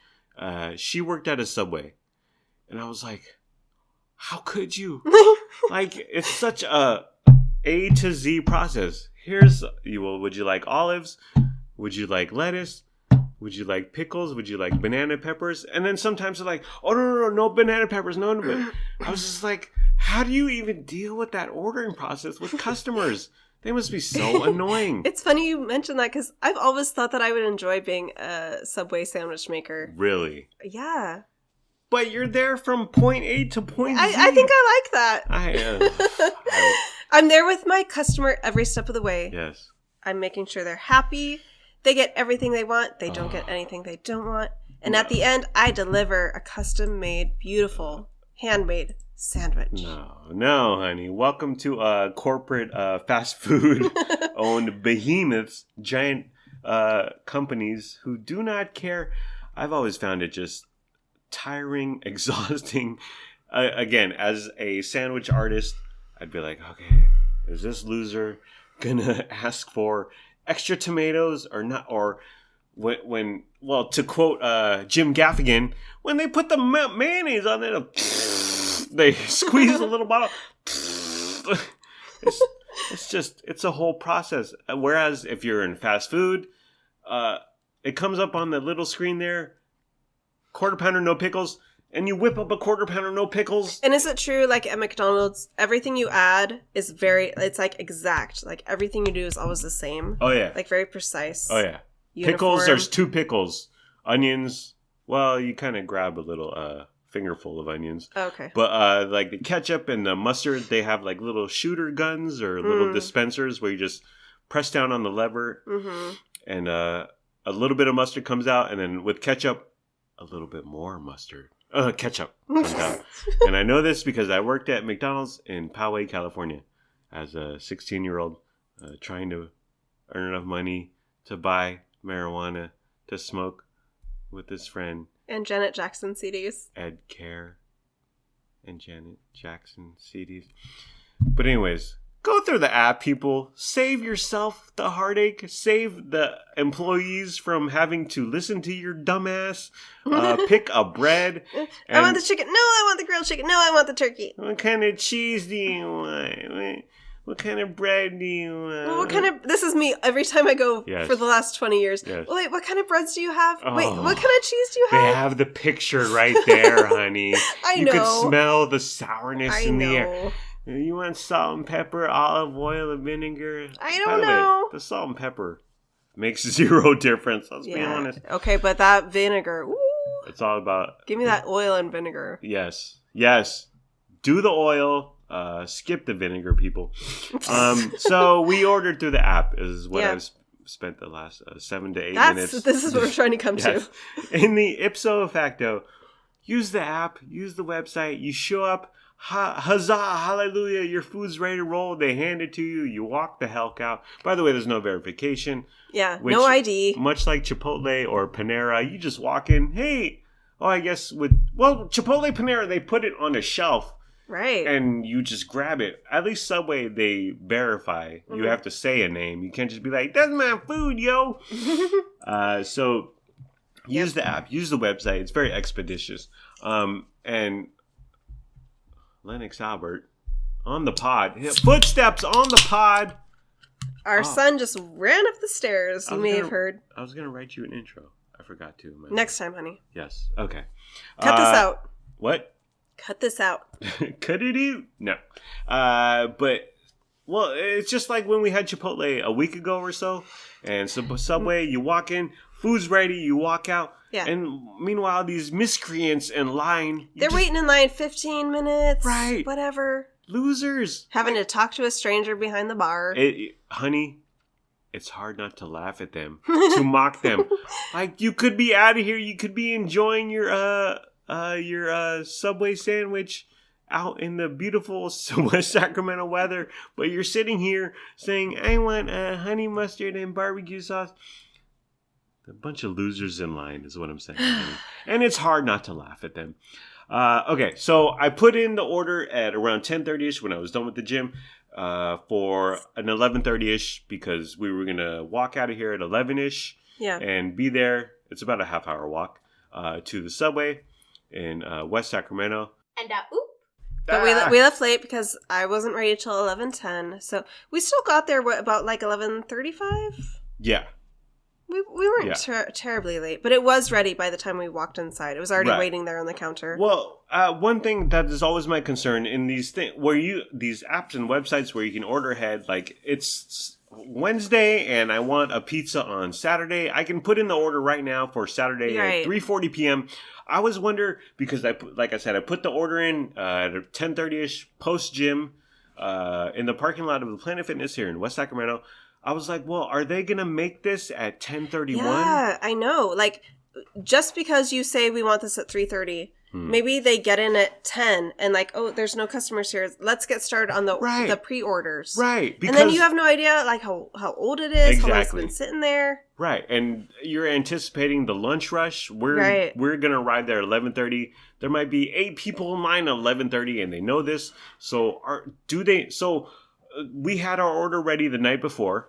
she worked at a Subway. And I was like, how could you? Like, it's such a to Z process. Would you like olives? Would you like lettuce? Would you like pickles? Would you like banana peppers? And then sometimes they're like, oh, no banana peppers. No. I was just like, how do you even deal with that ordering process with customers? They must be so annoying. It's funny you mentioned that because I've always thought that I would enjoy being a Subway sandwich maker. Really? Yeah. But you're there from point A to point Z. I think I like that. I'm there with my customer every step of the way. Yes. I'm making sure they're happy. They get everything they want. They don't get anything they don't want. And at the end, I deliver a custom-made, beautiful, handmade sandwich. No, honey. Welcome to corporate fast food-owned behemoths, giant companies who do not care. I've always found it just tiring, exhausting. Again, as a sandwich artist, I'd be like, okay, is this loser gonna ask for extra tomatoes or not? Or when to quote Jim Gaffigan, when they put the mayonnaise on it, they squeeze a little bottle. It's a whole process. Whereas if you're in fast food, it comes up on the little screen there, quarter pounder, no pickles, and you whip up a quarter pounder, no pickles. And is it true, like at McDonald's, everything you add is it's like exact. Like everything you do is always the same. Oh, yeah. Like very precise. Oh, yeah. Uniform. Pickles, there's 2 pickles. Onions, well, you kind of grab a little fingerful of onions. Okay. But like the ketchup and the mustard, they have like little shooter guns or little dispensers where you just press down on the lever and a little bit of mustard comes out, and then with ketchup, a little bit more mustard. Ketchup comes out. And I know this because I worked at McDonald's in Poway, California as a 16-year-old trying to earn enough money to buy marijuana to smoke with his friend. And Janet Jackson CDs. Ed Care and Janet Jackson CDs. But anyways, go through the app, people. Save yourself the heartache. Save the employees from having to listen to your dumbass. Pick a bread. I want the chicken. No, I want the grilled chicken. No, I want the turkey. What kind of cheese do you want? What kind of bread do you want? Well, what kind of... This is me every time I go for the last 20 years. Yes. Wait, what kind of breads do you have? Wait, what kind of cheese do you have? They have the picture right there, honey. I know. You can smell the sourness in the air. You want salt and pepper, olive oil, and vinegar? I don't know. The salt and pepper makes 0 difference. Let's be honest. Okay, but that vinegar, ooh. It's all about... Give me that oil and vinegar. Yes. Do the oil. Skip the vinegar, people. So we ordered through the app is what I've spent the last 7 to 8 minutes. This is what we're trying to come to. In the ipso facto, use the app, use the website. You show up, huzzah, hallelujah, your food's ready to roll. They hand it to you. You walk the hell out. By the way, there's no verification. Yeah, no ID. Much like Chipotle or Panera, you just walk in. Hey, I guess Chipotle, Panera, they put it on a shelf. Right. And you just grab it. At least Subway, they verify. You have to say a name. You can't just be like, that's my food, yo. So use the app. Use the website. It's very expeditious. And Lennox Albert on the pod. Footsteps on the pod. Our son just ran up the stairs. You may have heard. I was going to write you an intro. I forgot to. Next time, honey. Yes. Okay. Cut this out. What? Cut this out. Cut it out. No. But Well, it's just like when we had Chipotle a week ago or so, and Subway, you walk in, food's ready, you walk out, and meanwhile, these miscreants in line... They're waiting in line 15 minutes, right? Whatever. Losers. Having to talk to a stranger behind the bar. Honey, it's hard not to laugh at them, to mock them. Like, you could be out of here, you could be enjoying your Subway sandwich out in the beautiful West Sacramento weather, but you're sitting here saying, I want honey mustard and barbecue sauce. A bunch of losers in line is what I'm saying. And it's hard not to laugh at them. Okay, so I put in the order at around 10:30ish when I was done with the gym for an 11:30ish because we were going to walk out of here at 11ish and be there. It's about a half-hour walk to the Subway in West Sacramento. And But we left late because I wasn't ready till 11:10. So we still got there about like 11:35? Yeah. We weren't terribly late, but it was ready by the time we walked inside. It was already waiting there on the counter. Well, one thing that is always my concern in these things, these apps and websites where you can order ahead, like it's Wednesday and I want a pizza on Saturday. I can put in the order right now for Saturday at 3:40 p.m. I always wonder because I put the order in at 10:30ish post gym in the parking lot of the Planet Fitness here in West Sacramento. I was like, well, are they going to make this at 10:31? Yeah, I know. Like, just because you say we want this at 3:30, maybe they get in at 10 and like, oh, there's no customers here. Let's get started on the pre-orders. Right. And then you have no idea like how old it is, how long it's been sitting there. Right. And you're anticipating the lunch rush. We're going to arrive there at 11:30. There might be 8 people in line at 11:30 and they know this. So we had our order ready the night before.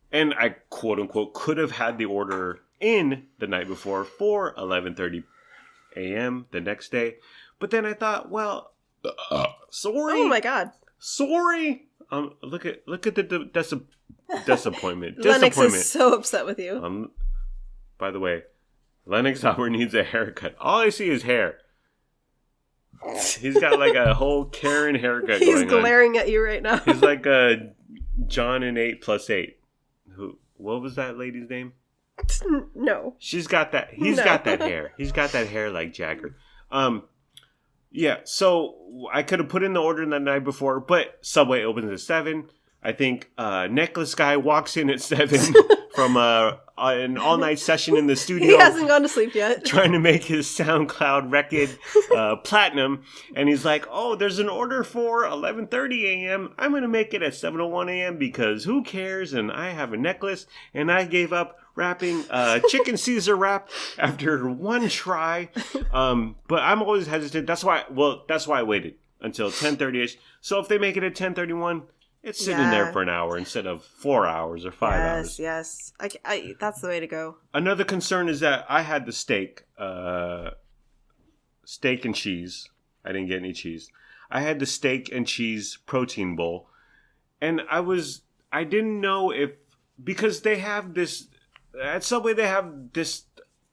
And I, quote unquote, could have had the order in the night before for 11:30 a.m. the next day. But then I thought, well, sorry. Oh my God. Sorry. Look at the disappointment. Lennox is so upset with you. By the way, Lennox Albert needs a haircut. All I see is hair. He's got like a whole Karen haircut going on. He's glaring at you right now. He's like a John in 8+8. What was that lady's name? No. She's got that. He's got that hair. He's got that hair like Jagger. Yeah, so I could have put in the order the night before, but Subway opens at 7. I think Necklace Guy walks in at 7 from an all-night session in the studio. He hasn't gone to sleep yet. Trying to make his SoundCloud record platinum. And he's like, oh, there's an order for 11:30 a.m. I'm going to make it at 7:01 a.m. because who cares? And I have a necklace. And I gave up wrapping chicken Caesar wrap after one try. But I'm always hesitant. That's why I waited until 10:30ish. So if they make it at 10:31... it's sitting there for an hour instead of 4 hours or 5 hours. Yes. That's the way to go. Another concern is that I had the steak and cheese. I didn't get any cheese. I had the steak and cheese protein bowl. And I didn't know because they have this, at Subway they have this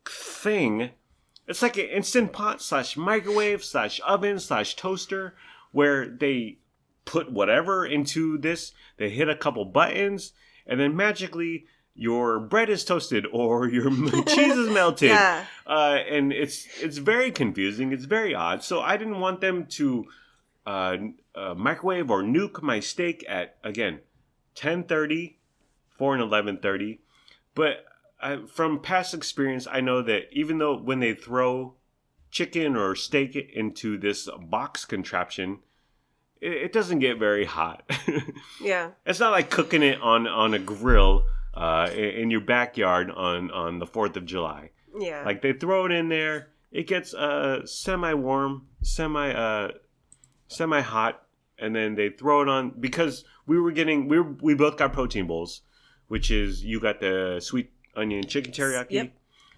thing. It's like an Instant Pot / microwave / oven / toaster where they put whatever into this, they hit a couple buttons, and then magically your bread is toasted or your cheese is melted. And it's very confusing. It's very odd. So I didn't want them to microwave or nuke my steak at, again, 10:30 for an 11:30. But from past experience, I know that even though when they throw chicken or steak into this box contraption, it doesn't get very hot. Yeah. It's not like cooking it on a grill in your backyard on the 4th of July. Yeah. Like they throw it in there, it gets semi-warm, semi-hot, and then they throw it on because we both got protein bowls, which is you got the sweet onion chicken teriyaki. Yep.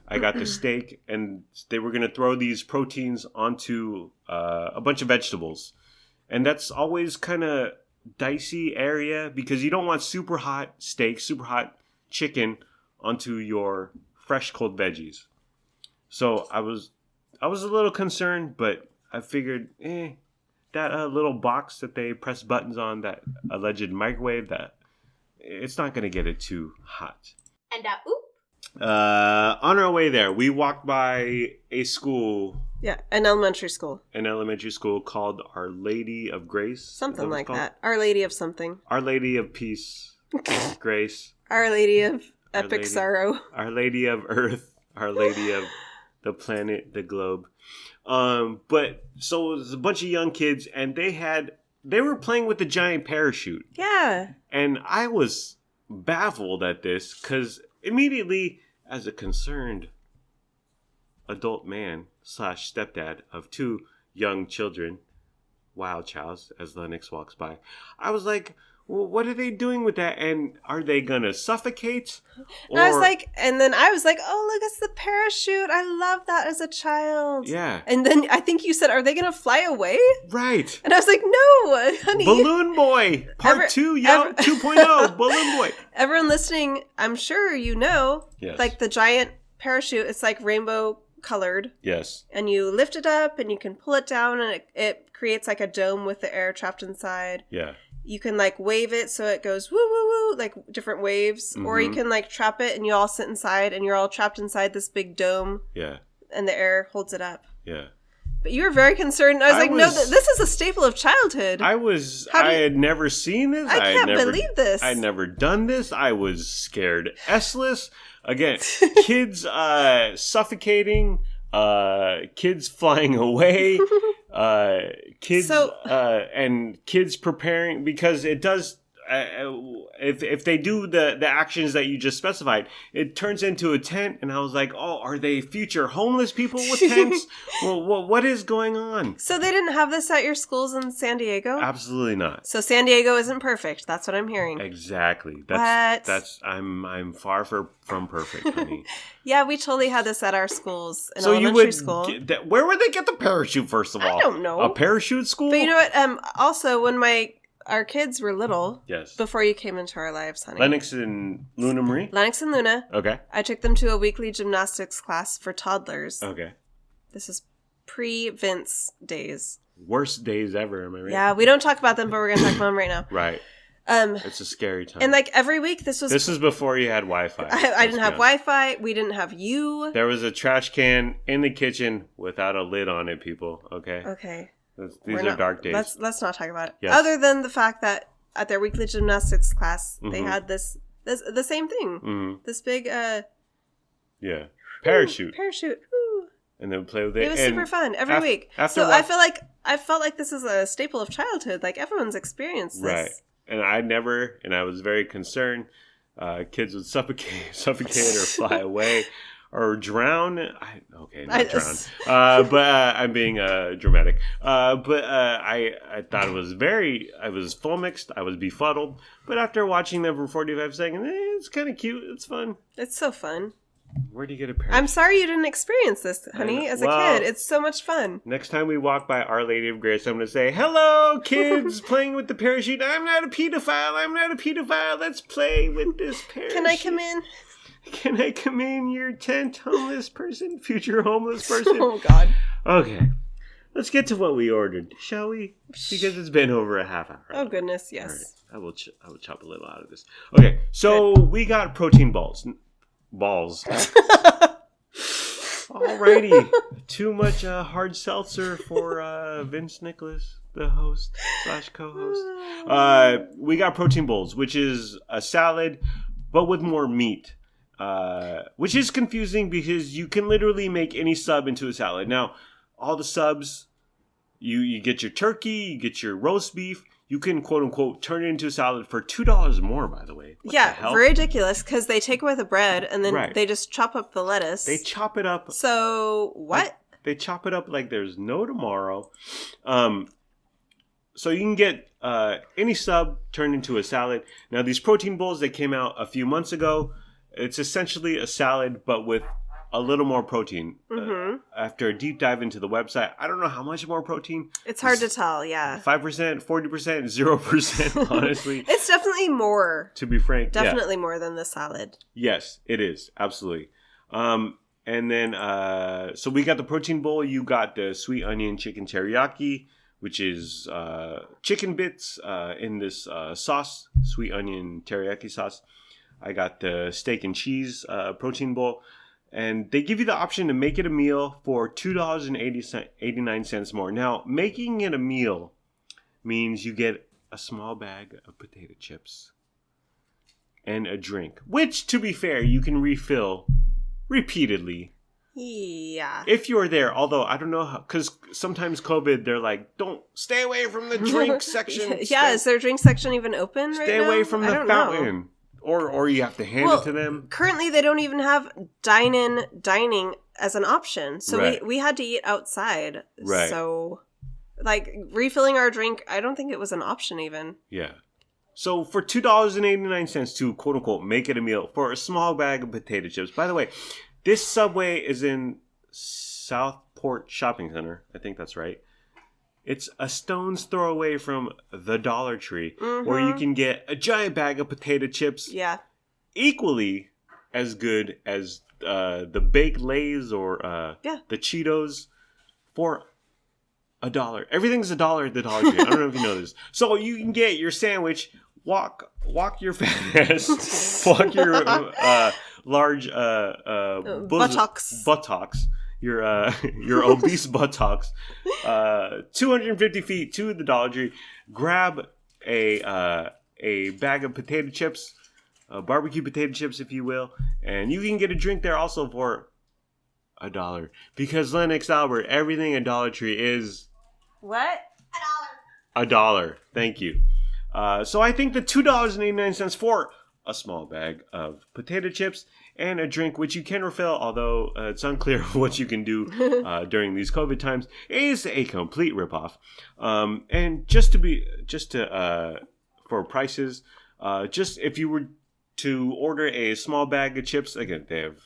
I got the steak, and they were going to throw these proteins onto a bunch of vegetables. And that's always kind of dicey area because you don't want super hot steak, super hot chicken onto your fresh cold veggies. So I was a little concerned, but I figured, little box that they press buttons on, that alleged microwave, that it's not going to get it too hot. And on our way there, we walked by a school. Yeah, an elementary school. An elementary school called Our Lady of Grace. Something like that. Our Lady of something. Our Lady of Peace. Grace. Our Lady of Epic Sorrow. Our Lady of Earth. Our Lady of the planet, the globe. But so it was a bunch of young kids, and they were playing with the giant parachute. Yeah. And I was baffled at this because immediately, as a concerned adult man / stepdad of 2 young children, wild childs, as Lennox walks by, I was like, well, what are they doing with that? And are they gonna suffocate? And I was like, oh, look, it's the parachute. I love that as a child. Yeah. And then I think you said, are they gonna fly away? Right. And I was like, no, honey. Balloon Boy, part 2, 2.0, Balloon Boy. Everyone listening, I'm sure you know, yes. Like the giant parachute, it's like rainbow colored. Yes. And you lift it up and you can pull it down and it creates like a dome with the air trapped inside. Yeah. You can like wave it so it goes woo woo woo, like different waves. Mm-hmm. Or you can like trap it and you all sit inside and you're all trapped inside this big dome. Yeah. And the air holds it up. Yeah. But you were very concerned. I was no, this is a staple of childhood. I had never seen this. I can't believe this. I'd never done this. I was scared S-less. Again, kids suffocating, kids flying away, kids and kids preparing, because it does. If they do the actions that you just specified, it turns into a tent, and I was like, oh, are they future homeless people with tents? Well, what is going on? So they didn't have this at your schools in San Diego? Absolutely not. So San Diego isn't perfect. That's what I'm hearing. Exactly. I'm far from perfect, honey. Yeah, we totally had this at our schools in elementary school. Where would they get the parachute, first of all? I don't know. A parachute school? But you know what? Also, when our kids were little. Yes. Before you came into our lives, honey. Lennox and Luna Marie? Lennox and Luna. Okay. I took them to a weekly gymnastics class for toddlers. Okay. This is pre-Vince days. Worst days ever, am I right? Yeah, we don't talk about them, but we're going to talk about them right now. Right. It's a scary time. And like every week, this was before you had Wi-Fi. I didn't have Wi-Fi. We didn't have you. There was a trash can in the kitchen without a lid on it, people. Okay? Okay. These are dark days. Let's not talk about it. Yes. Other than the fact that at their weekly gymnastics class, they had the same thing. Mm-hmm. This big parachute. Woo. And then play with it. It was super fun every week. I felt like this is a staple of childhood. Like everyone's experienced this. Right. And I was very concerned. Kids would suffocate or fly away. Or drown. Not drown. But I'm being dramatic. But I thought I was flummoxed. I was befuddled. But after watching them for 45 seconds, it's kind of cute. It's fun. It's so fun. Where do you get a parachute? I'm sorry you didn't experience this, honey, as a kid. It's so much fun. Next time we walk by Our Lady of Grace, I'm going to say, hello, kids playing with the parachute. I'm not a pedophile. Let's play with this parachute. Can I come in? Can I come in your tent, homeless person? Future homeless person? Oh, God. Okay. Let's get to what we ordered, shall we? Because it's been over a half hour. Oh, goodness, yes. All right. I will chop a little out of this. Okay, so we got protein balls. Alrighty. Too much hard seltzer for Vince Nicholas, the host / co-host. We got protein bowls, which is a salad, but with more meat. Which is confusing because you can literally make any sub into a salad. Now, all the subs, you get your turkey, you get your roast beef. You can, quote unquote, turn it into a salad for $2 more, by the way. What the very ridiculous, because they take away the bread and then they just chop up the lettuce. They chop it up. So, what? They chop it up like there's no tomorrow. So you can get any sub turned into a salad. Now, these protein bowls, they came out a few months ago. It's essentially a salad, but with a little more protein. Mm-hmm. After a deep dive into the website, I don't know how much more protein. It's hard to tell, yeah. 5%, 40%, 0%, honestly. It's definitely more. To be frank, definitely more than the salad. Yes, it is. Absolutely. And then, so we got the protein bowl. You got the sweet onion chicken teriyaki, which is chicken bits in this sauce, sweet onion teriyaki sauce. I got the steak and cheese protein bowl. And they give you the option to make it a meal for $2.89 more. Now, making it a meal means you get a small bag of potato chips and a drink, which, to be fair, you can refill repeatedly. Yeah. If you're there, although I don't know how, because sometimes COVID, they're like, don't stay away from the drink section. Yeah, is their drink section even open right now? Stay away from the fountain. Or you have to hand it to them. Currently, they don't even have dine-in dining as an option. So we had to eat outside. Right. So, like, refilling our drink, I don't think it was an option even. Yeah. So for $2.89 to, quote-unquote, make it a meal for a small bag of potato chips. By the way, this Subway is in Southport Shopping Center. I think that's right. It's a stone's throw away from the Dollar Tree, where you can get a giant bag of potato chips. Yeah. Equally as good as the baked Lay's or the Cheetos for $1. Everything's $1 at the Dollar Tree. I don't know if you know this. So you can get your sandwich, walk your fat ass, walk your large buttocks. Your obese buttocks, 250 feet to the Dollar Tree. Grab a bag of potato chips, barbecue potato chips, if you will, and you can get a drink there also for $1. Because Lennox Albert, everything at Dollar Tree is what? $1. Thank you. So I think the $2.89 for a small bag of potato chips and a drink, which you can refill, although it's unclear what you can do during these COVID times, is a complete ripoff. And for prices, just if you were to order a small bag of chips, again, they have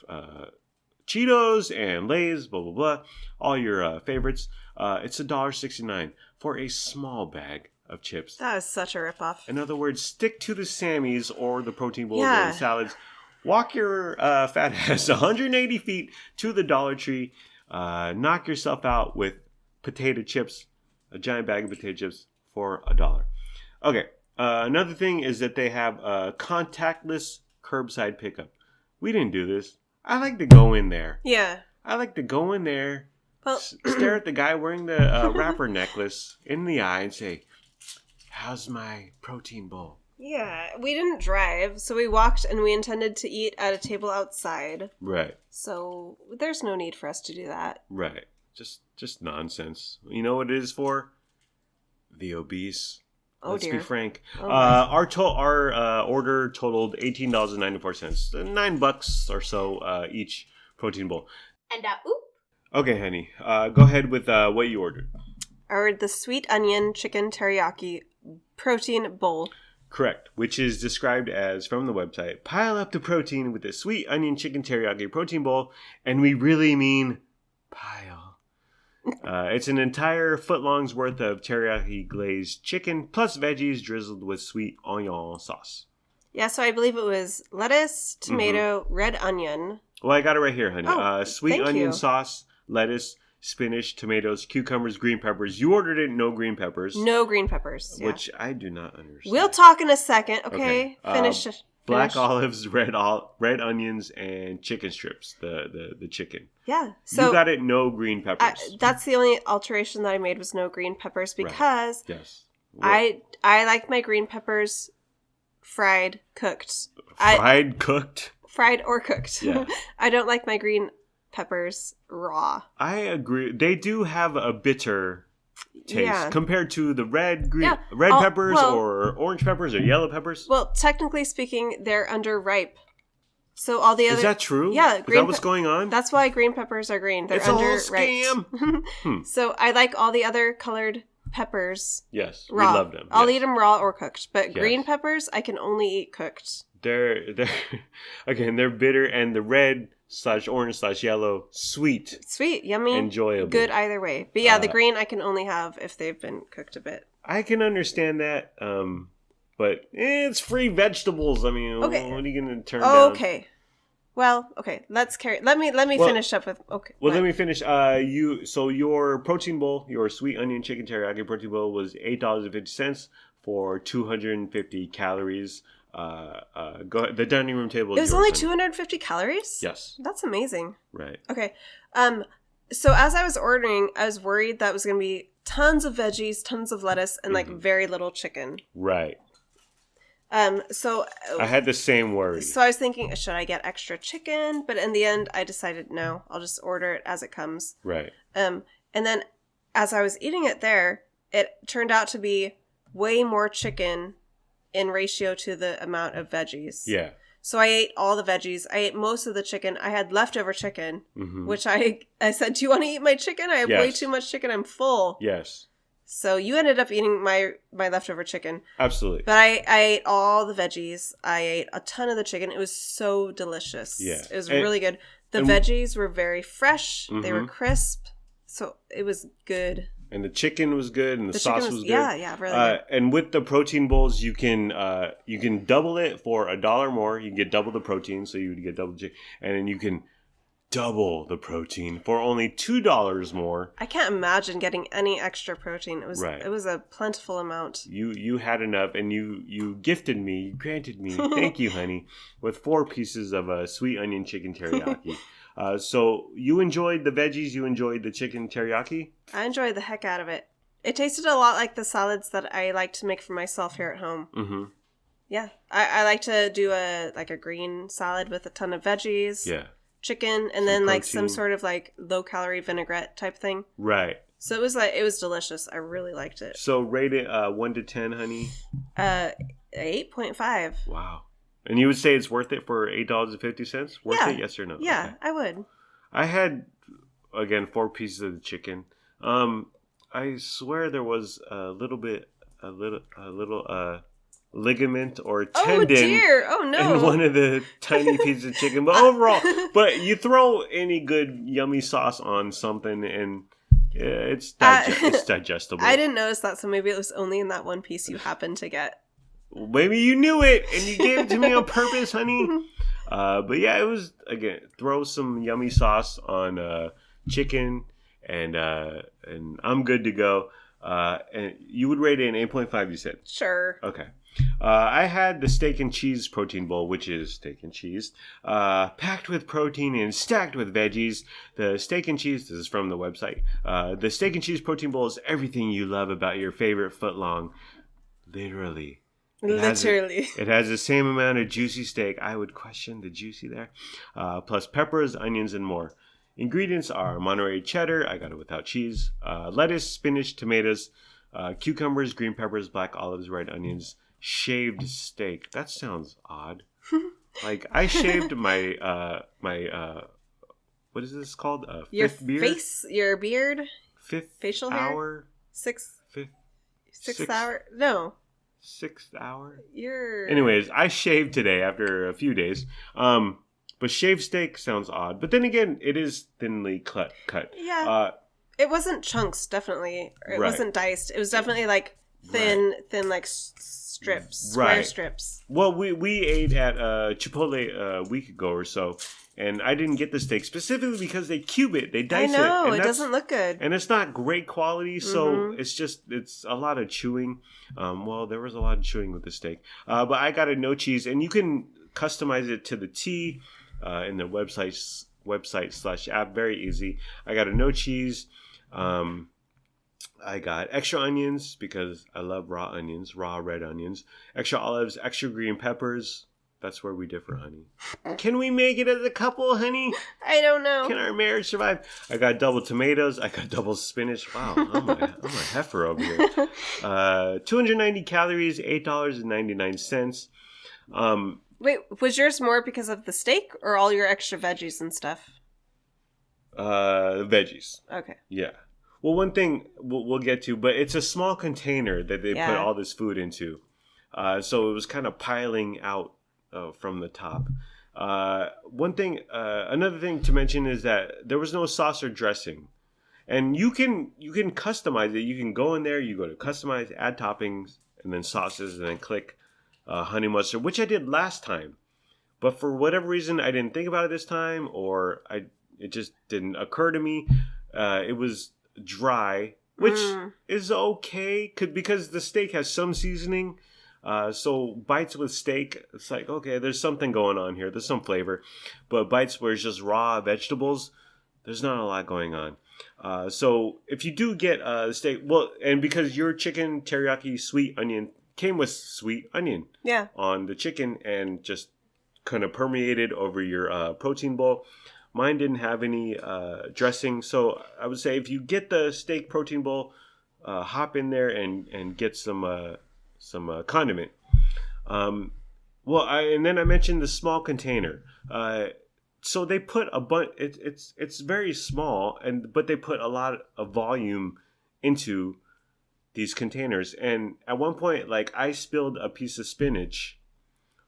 Cheetos and Lay's, blah, blah, blah, all your favorites. It's $1.69 for a small bag of chips. That is such a ripoff. In other words, stick to the Sammys or the protein bowls or the salads. Walk your fat ass 180 feet to the Dollar Tree. Knock yourself out with potato chips, a giant bag of potato chips for $1. Okay, another thing is that they have contactless curbside pickup. We didn't do this. I like to go in there. Yeah. I like to go in there, stare at the guy wearing the rapper necklace in the eye and say, "How's my protein bowl?" Yeah, we didn't drive, so we walked and we intended to eat at a table outside. Right. So there's no need for us to do that. Right. Just nonsense. You know what it is for? The obese. Oh, Let's dear. be frank. Oh, our order totaled $18.94. $9 or so each protein bowl. And Okay, honey. Go ahead with what you ordered. I ordered the sweet onion chicken teriyaki protein bowl. Correct, which is described as, from the website, pile up the protein with the sweet onion chicken teriyaki protein bowl, and we really mean pile. It's an entire footlong's worth of teriyaki glazed chicken, plus veggies drizzled with sweet onion sauce. Yeah, so I believe it was lettuce, tomato, red onion. Well, I got it right here, honey. Sweet onion you. sauce, lettuce, spinach, tomatoes, cucumbers, green peppers. You ordered it no green peppers. No green peppers. Yeah. Which I do not understand. We'll talk in a second. Okay. Finish. Black olives, red onions, and chicken strips. The chicken. Yeah. So you got it no green peppers. That's the only alteration that I made was no green peppers because yes. I like my green peppers fried, cooked. Cooked? Fried or cooked. Yeah. I don't like my green peppers raw. I agree. They do have a bitter taste compared to the red peppers or orange peppers or yellow peppers. Well, technically speaking, they're underripe. So all the other... Is that true? Yeah. Is that what's going on? That's why green peppers are green. They're it's underripe. a whole scam. So I like all the other colored peppers. Yes. Raw. We love them. I'll eat them raw or cooked. But green peppers, I can only eat cooked. They're bitter, and the red / orange / yellow, sweet, yummy, enjoyable, good either way. But yeah, the green I can only have if they've been cooked a bit. I can understand that, but it's free vegetables. I mean, what are you going to turn down? Okay, Well, okay. Let me finish up with. Okay. Well, let me finish. Your protein bowl, your sweet onion chicken teriyaki protein bowl was $8.50 for 250 calories. The dining room table. It was only 250 calories? Yes. That's amazing. Right. Okay. So as I was ordering, I was worried that was going to be tons of veggies, tons of lettuce, and like very little chicken. Right. So I had the same worry. So I was thinking, should I get extra chicken? But in the end, I decided no. I'll just order it as it comes. Right. And then as I was eating it there, it turned out to be way more chicken in ratio to the amount of veggies. Yeah. So I ate all the veggies. I ate most of the chicken. I had leftover chicken, which I said, do you want to eat my chicken? I have way too much chicken. I'm full. Yes. So you ended up eating my leftover chicken. Absolutely. But I ate all the veggies. I ate a ton of the chicken. It was so delicious. Yeah. It was really good. The veggies were very fresh. They were crisp. So it was good. And the chicken was good, and the sauce was good. Yeah, really good. And with the protein bowls, you can double it for $1 more. You can get double the protein, so you would get double chicken, and then you can double the protein for only $2 more. I can't imagine getting any extra protein. It was a plentiful amount. You had enough, and you granted me, thank you, honey, with 4 pieces of sweet onion chicken teriyaki. So you enjoyed the veggies, you enjoyed the chicken teriyaki? I enjoyed the heck out of it. It tasted a lot like the salads that I like to make for myself here at home. Mm-hmm. Yeah. I like to do a green salad with a ton of veggies. Yeah. Chicken, and then like some sort of like low calorie vinaigrette type thing. Right. So it was delicious. I really liked it. So rate it 1 to 10, honey. 8.5. Wow. And you would say it's worth it for $8.50? Worth it, yes or no? Yeah, okay. I would. I had, again, 4 pieces of the chicken. I swear there was a little ligament or tendon in one of the tiny pieces of chicken. But overall, you throw any good yummy sauce on something and it's digestible. I didn't notice that, so maybe it was only in that one piece you happened to get. Maybe you knew it and you gave it to me on purpose, honey. But yeah, it was, again, throw some yummy sauce on chicken and I'm good to go. And you would rate it an 8.5, you said? Sure. Okay. I had the steak and cheese protein bowl, which is steak and cheese, packed with protein and stacked with veggies. The steak and cheese, this is from the website. The steak and cheese protein bowl is everything you love about your favorite footlong. Literally. It has the same amount of juicy steak. I would question the juicy there. Plus peppers, onions, and more. Ingredients are Monterey cheddar. I got it without cheese. Lettuce, spinach, tomatoes, cucumbers, green peppers, black olives, red onions, shaved steak. That sounds odd. Like I shaved my what is this called? Fifth beard? Your beard? Fifth facial hour? Hair? Sixth hour? No. 6th hour? You're... Anyways, I shaved today after a few days. But shaved steak sounds odd. But then again, it is thinly cut. Yeah. It wasn't chunks, definitely. It wasn't diced. It was definitely like thin like strips, square strips. Well, we ate at Chipotle a week ago or so. And I didn't get the steak specifically because they cube it. They dice it. I know. It doesn't look good. And it's not great quality. So it's a lot of chewing. Well, there was a lot of chewing with the steak. But I got a no cheese. And you can customize it to the T in the website/app. Very easy. I got a no cheese. I got extra onions because I love raw red onions. Extra olives, extra green peppers. That's where we differ, honey. Can we make it as a couple, honey? I don't know. Can our marriage survive? I got double tomatoes. I got double spinach. Wow, I'm a heifer over here. 290 calories, $8.99. Wait, was yours more because of the steak or all your extra veggies and stuff? Veggies. Okay. Yeah. Well, one thing we'll get to, but it's a small container that they put all this food into. So it was kind of piling out from the top. Another thing to mention is that there was no sauce or dressing. And you can customize it. You can go in there, you go to customize, add toppings, and then sauces, and then click honey mustard, which I did last time. But for whatever reason, I didn't think about it this time, or it just didn't occur to me. It was dry, which is okay because the steak has some seasoning. So bites with steak, it's like, okay, there's something going on here. There's some flavor. But bites where it's just raw vegetables, there's not a lot going on. So if you do get the steak, well, and because your chicken teriyaki sweet onion came with sweet onion on the chicken and just kind of permeated over your protein bowl. Mine didn't have any dressing. So I would say if you get the steak protein bowl, hop in there and get some condiment. And then I mentioned the small container. So they put a bunch. It's very small, but they put a lot of volume into these containers. And at one point, like, I spilled a piece of spinach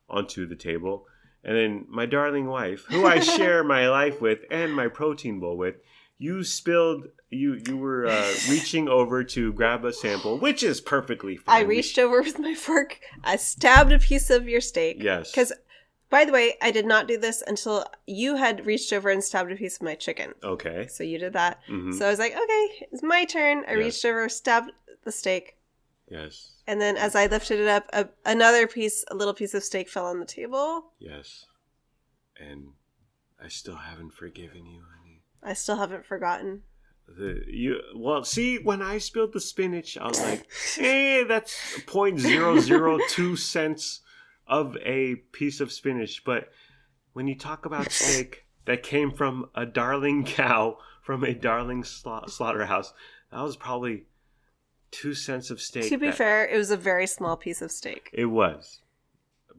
onto the table, and then my darling wife, who I share my life with and my protein bowl with, you spilled. You were reaching over to grab a sample, which is perfectly fine. I reached over with my fork. I stabbed a piece of your steak. Yes. Because, by the way, I did not do this until you had reached over and stabbed a piece of my chicken. Okay. So you did that. Mm-hmm. So I was like, okay, it's my turn. I reached over, stabbed the steak. Yes. And then as I lifted it up, a little piece of steak fell on the table. Yes. And I still haven't forgiven you, honey. I still haven't forgotten. See, when I spilled the spinach, I was like, hey, that's 0.002 cents of a piece of spinach. But when you talk about steak that came from a darling cow from a darling slaughterhouse, that was probably 2 cents of steak. To be fair, it was a very small piece of steak. It was.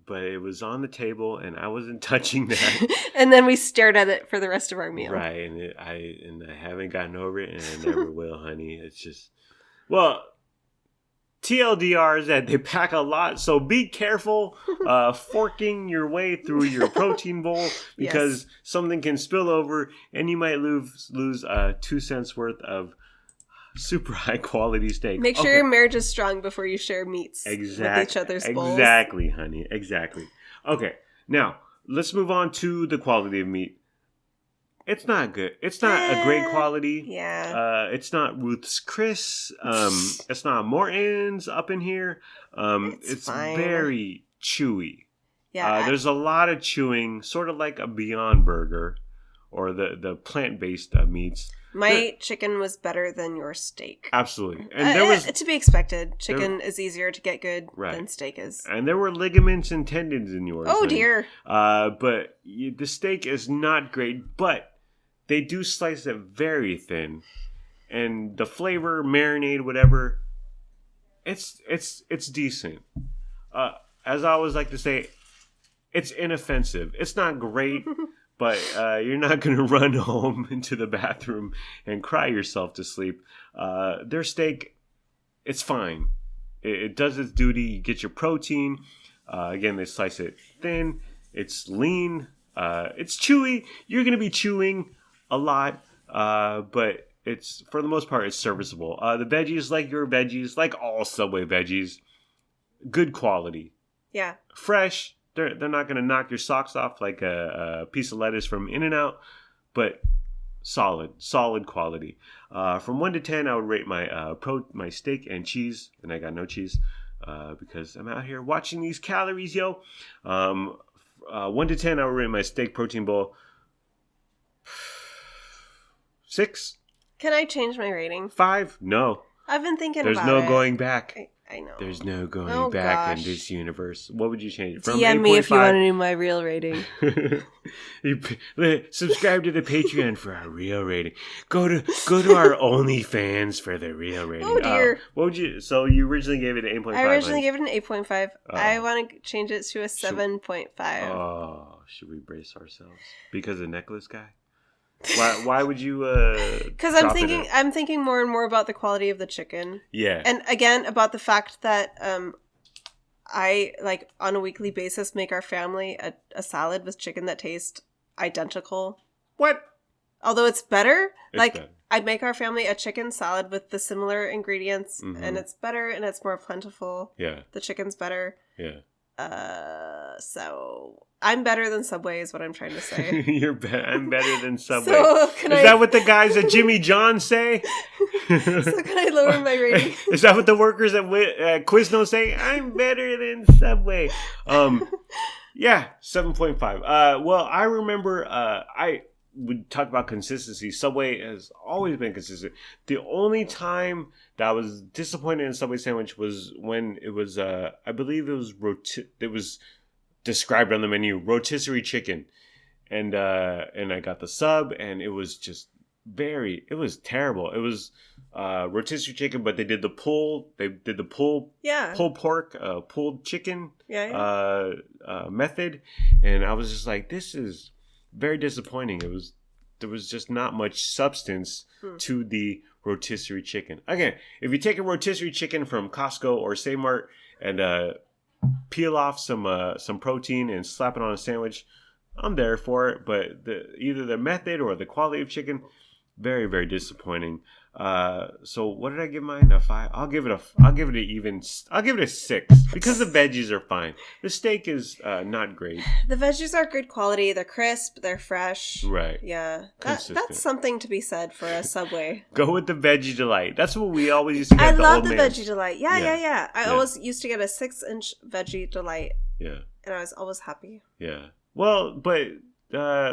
But it was on the table, and I wasn't touching that. And then we stared at it for the rest of our meal. Right, and I haven't gotten over it, and I never will, honey. It's just, well, TLDR is that they pack a lot, so be careful forking your way through your protein bowl, because something can spill over, and you might lose 2 cents worth of super high quality steak. Make sure your marriage is strong before you share meats with each other's bowls. Exactly, honey. Exactly. Okay, now let's move on to the quality of meat. It's not good. It's not a great quality. Yeah. It's not Ruth's Chris. It's not Morton's up in here. It's fine. Very chewy. Yeah. There's a lot of chewing, sort of like a Beyond Burger or the plant-based meats. My chicken was better than your steak. Absolutely. And there was to be expected. Chicken is easier to get good than steak is. And there were ligaments and tendons in yours. Oh, dear. But the steak is not great, but they do slice it very thin. And the flavor, marinade, whatever, it's decent. As I always like to say, it's inoffensive. It's not great. But you're not going to run home into the bathroom and cry yourself to sleep. Their steak, it's fine. It does its duty. You get your protein. Again, they slice it thin. It's lean. It's chewy. You're going to be chewing a lot. But it's, for the most part, it's serviceable. The veggies, like your veggies, like all Subway veggies, good quality. Yeah. Fresh. They're not going to knock your socks off like a piece of lettuce from In-N-Out, but solid quality. From 1 to 10, I would rate my steak and cheese, and I got no cheese because I'm out here watching these calories, yo. 1 to 10, I would rate my steak protein bowl 6. Can I change my rating? 5? No. I've been thinking about it. There's no going back. I know. There's no going back in this universe. What would you change? From DM me if you want to know my real rating. Subscribe to the Patreon for our real rating. Go to our OnlyFans for the real rating. Oh dear. What would you? So you originally gave it an 8.5. I originally gave it an 8.5. I want to change it to a 7.5. Oh, should we brace ourselves because the necklace guy? Why would you? Because I'm thinking more and more about the quality of the chicken. Yeah. And again, about the fact that I, like, on a weekly basis make our family a salad with chicken that tastes identical. What? Although it's better. Better. I'd make our family a chicken salad with the similar ingredients, and it's better and it's more plentiful. Yeah. The chicken's better. Yeah. So I'm better than Subway is what I'm trying to say. I'm better than Subway. So is that what the guys at Jimmy John say? So can I lower my rating? Is that what the workers at Quiznos say? I'm better than Subway. Yeah, 7.5. Well, I remember I would talk about consistency. Subway has always been consistent. The only time that I was disappointed in a Subway sandwich was when it was, I believe it was described on the menu, rotisserie chicken. And I got the sub, and it was just it was terrible. It was rotisserie chicken, but they did the pulled pork, pulled chicken method, and I was just like, this is very disappointing. There was just not much substance to the rotisserie chicken. Again, if you take a rotisserie chicken from Costco or Kmart and peel off some protein and slap it on a sandwich, I'm there for it. But either the method or the quality of chicken, very, very disappointing. So what did I give mine? A 5? I'll give it a 6 because the veggies are fine. The steak is not great. The veggies are good quality. They're crisp. They're fresh. Right. Yeah. That's something to be said for a Subway. Go with the Veggie Delight. That's what we always used to get. I love the Veggie Delight. Yeah. I always used to get a 6-inch Veggie Delight. Yeah. And I was always happy. Yeah. Well, but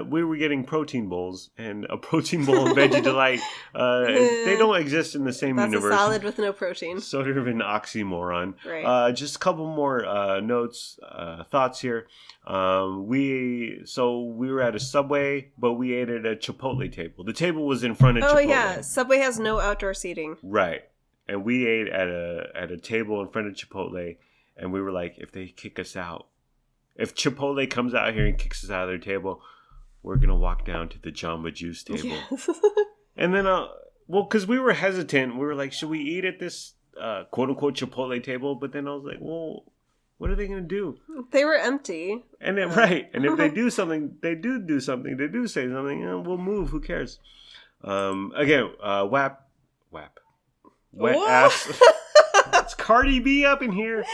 we were getting protein bowls, and a protein bowl and Veggie Delight, they don't exist in the same universe. That's a salad with no protein. Sort of an oxymoron. Right. Just a couple more thoughts here. We were at a Subway, but we ate at a Chipotle table. The table was in front of Chipotle. Oh yeah, Subway has no outdoor seating. Right, and we ate at a table in front of Chipotle, and we were like, if they kick us out. If Chipotle comes out here and kicks us out of their table, we're going to walk down to the Jamba Juice table. Yes. And then, because we were hesitant. We were like, should we eat at this quote-unquote Chipotle table? But then I was like, well, what are they going to do? They were empty. And then, right. And if they do something, they do something. They do say something, we'll move. Who cares? Again, WAP. Wet ass. It's Cardi B up in here.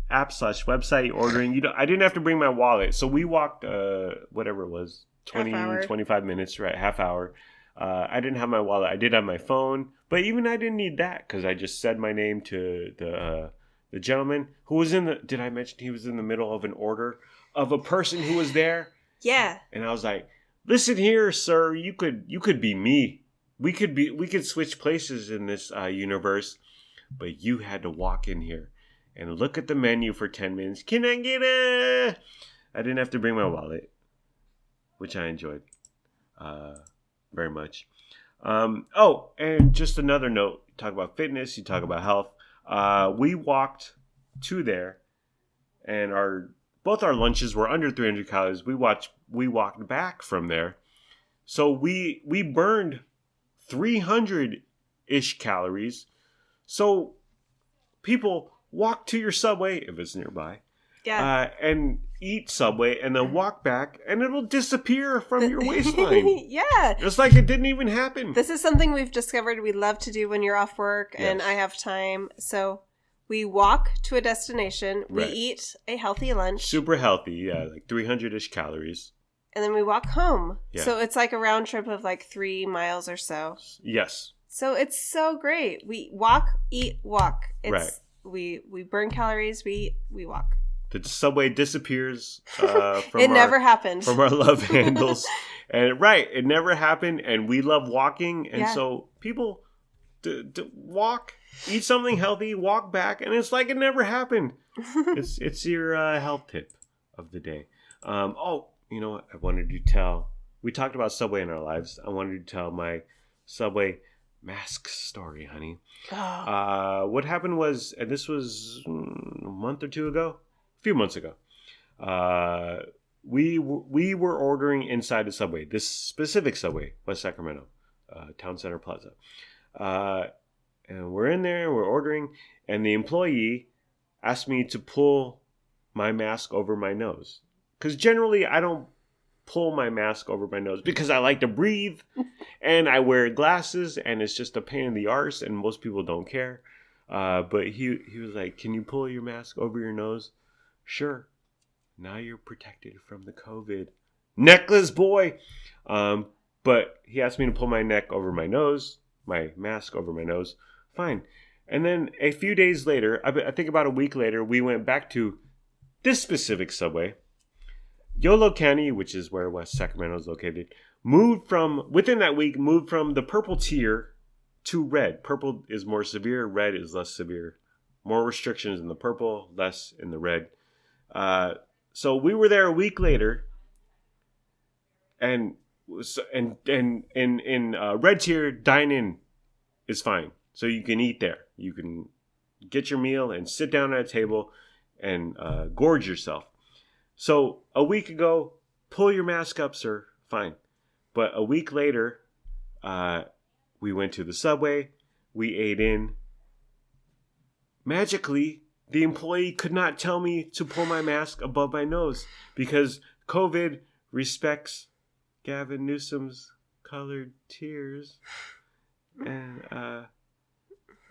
App/website ordering. I didn't have to bring my wallet. So we walked, whatever it was, 25 minutes, right? Half hour. I didn't have my wallet. I did have my phone. But even I didn't need that because I just said my name to the gentleman who was did I mention he was in the middle of an order of a person who was there? Yeah. And I was like, listen here, sir, you could be me. We could switch places in this universe, but you had to walk in here and look at the menu for 10 minutes. Can I get I didn't have to bring my wallet, which I enjoyed very much. And just another note. You talk about fitness, you talk about health. We walked to there, and both our lunches were under 300 calories. We walked back from there. So we burned 300-ish calories. So people, walk to your Subway if it's nearby. Yeah. And eat Subway and then walk back and it'll disappear from your waistline. Yeah. It's like it didn't even happen. This is something we've discovered we love to do when you're off work and I have time. So we walk to a destination. We eat a healthy lunch. Super healthy. Yeah. Like 300-ish calories. And then we walk home. Yeah. So it's like a round trip of like 3 miles or so. Yes. So it's so great. We walk, eat, walk. It's We burn calories. We walk. The Subway disappears from it never happened from our love handles, and it never happened. And we love walking, and so people walk, eat something healthy, walk back, and it's like it never happened. it's your health tip of the day. You know what? I wanted to tell. We talked about Subway in our lives. I wanted to tell my Subway mask story, honey. What happened was, and this was a month or two ago, a few months ago, we were ordering inside the Subway, this specific Subway, West Sacramento, Town Center Plaza, and we're in there, we're ordering, and the employee asked me to pull my mask over my nose, because generally I don't pull my mask over my nose because I like to breathe and I wear glasses and it's just a pain in the arse and most people don't care. But he was like, can you pull your mask over your nose? Sure. Now you're protected from the COVID. Necklace boy! But he asked me to pull my neck over my nose, my mask over my nose. Fine. And then a few days later, I think about a week later, we went back to this specific subway. Yolo County, which is where West Sacramento is located, within that week, moved from the purple tier to red. Purple is more severe, red is less severe. More restrictions in the purple, less in the red. So we were there a week later, and in red tier, dine-in is fine. So you can eat there. You can get your meal and sit down at a table and gorge yourself. So a week ago, pull your mask up, sir. Fine. But a week later, we went to the subway. We ate in. Magically, the employee could not tell me to pull my mask above my nose because COVID respects Gavin Newsom's colored tears.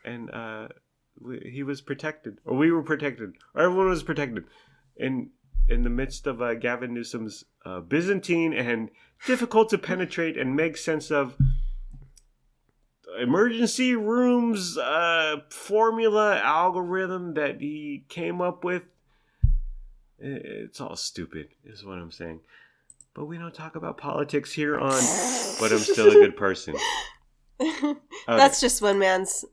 And he was protected, or we were protected, or everyone was protected in the midst of Gavin Newsom's Byzantine and difficult to penetrate and make sense of emergency rooms formula algorithm that he came up with. It's all stupid, is what I'm saying. But we don't talk about politics here on But I'm Still a Good Person. Okay. That's just one man's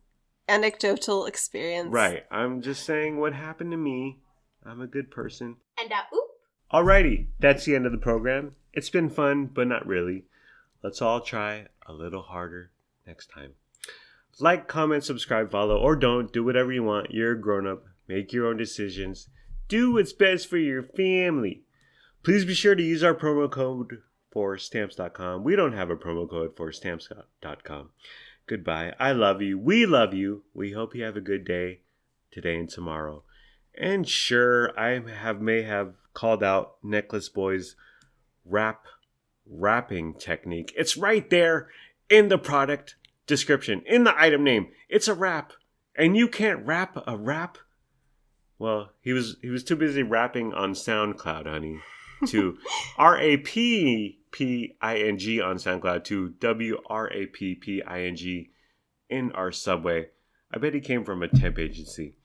anecdotal experience. Right. I'm just saying what happened to me. I'm a good person. And oop. Alrighty. That's the end of the program. It's been fun, but not really. Let's all try a little harder next time. Like, comment, subscribe, follow, or don't. Do whatever you want. You're a grown-up. Make your own decisions. Do what's best for your family. Please be sure to use our promo code for Stamps.com. We don't have a promo code for Stamps.com. Goodbye. I love you. We love you. We hope you have a good day today and tomorrow. And sure, I may have called out Necklace Boy's wrapping technique. It's right there in the product description, in the item name. It's a wrap. And you can't wrap a wrap? Well, he was too busy rapping on SoundCloud, honey. To RAPPING on SoundCloud to WRAPPING in our subway. I bet he came from a temp agency.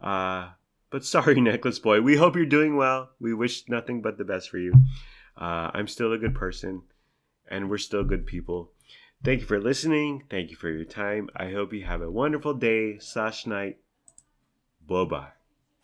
But sorry, Necklace Boy. We hope you're doing well. We wish nothing but the best for you. I'm still a good person, and we're still good people. Thank you for listening. Thank you for your time. I hope you have a wonderful day / night. Bye-bye.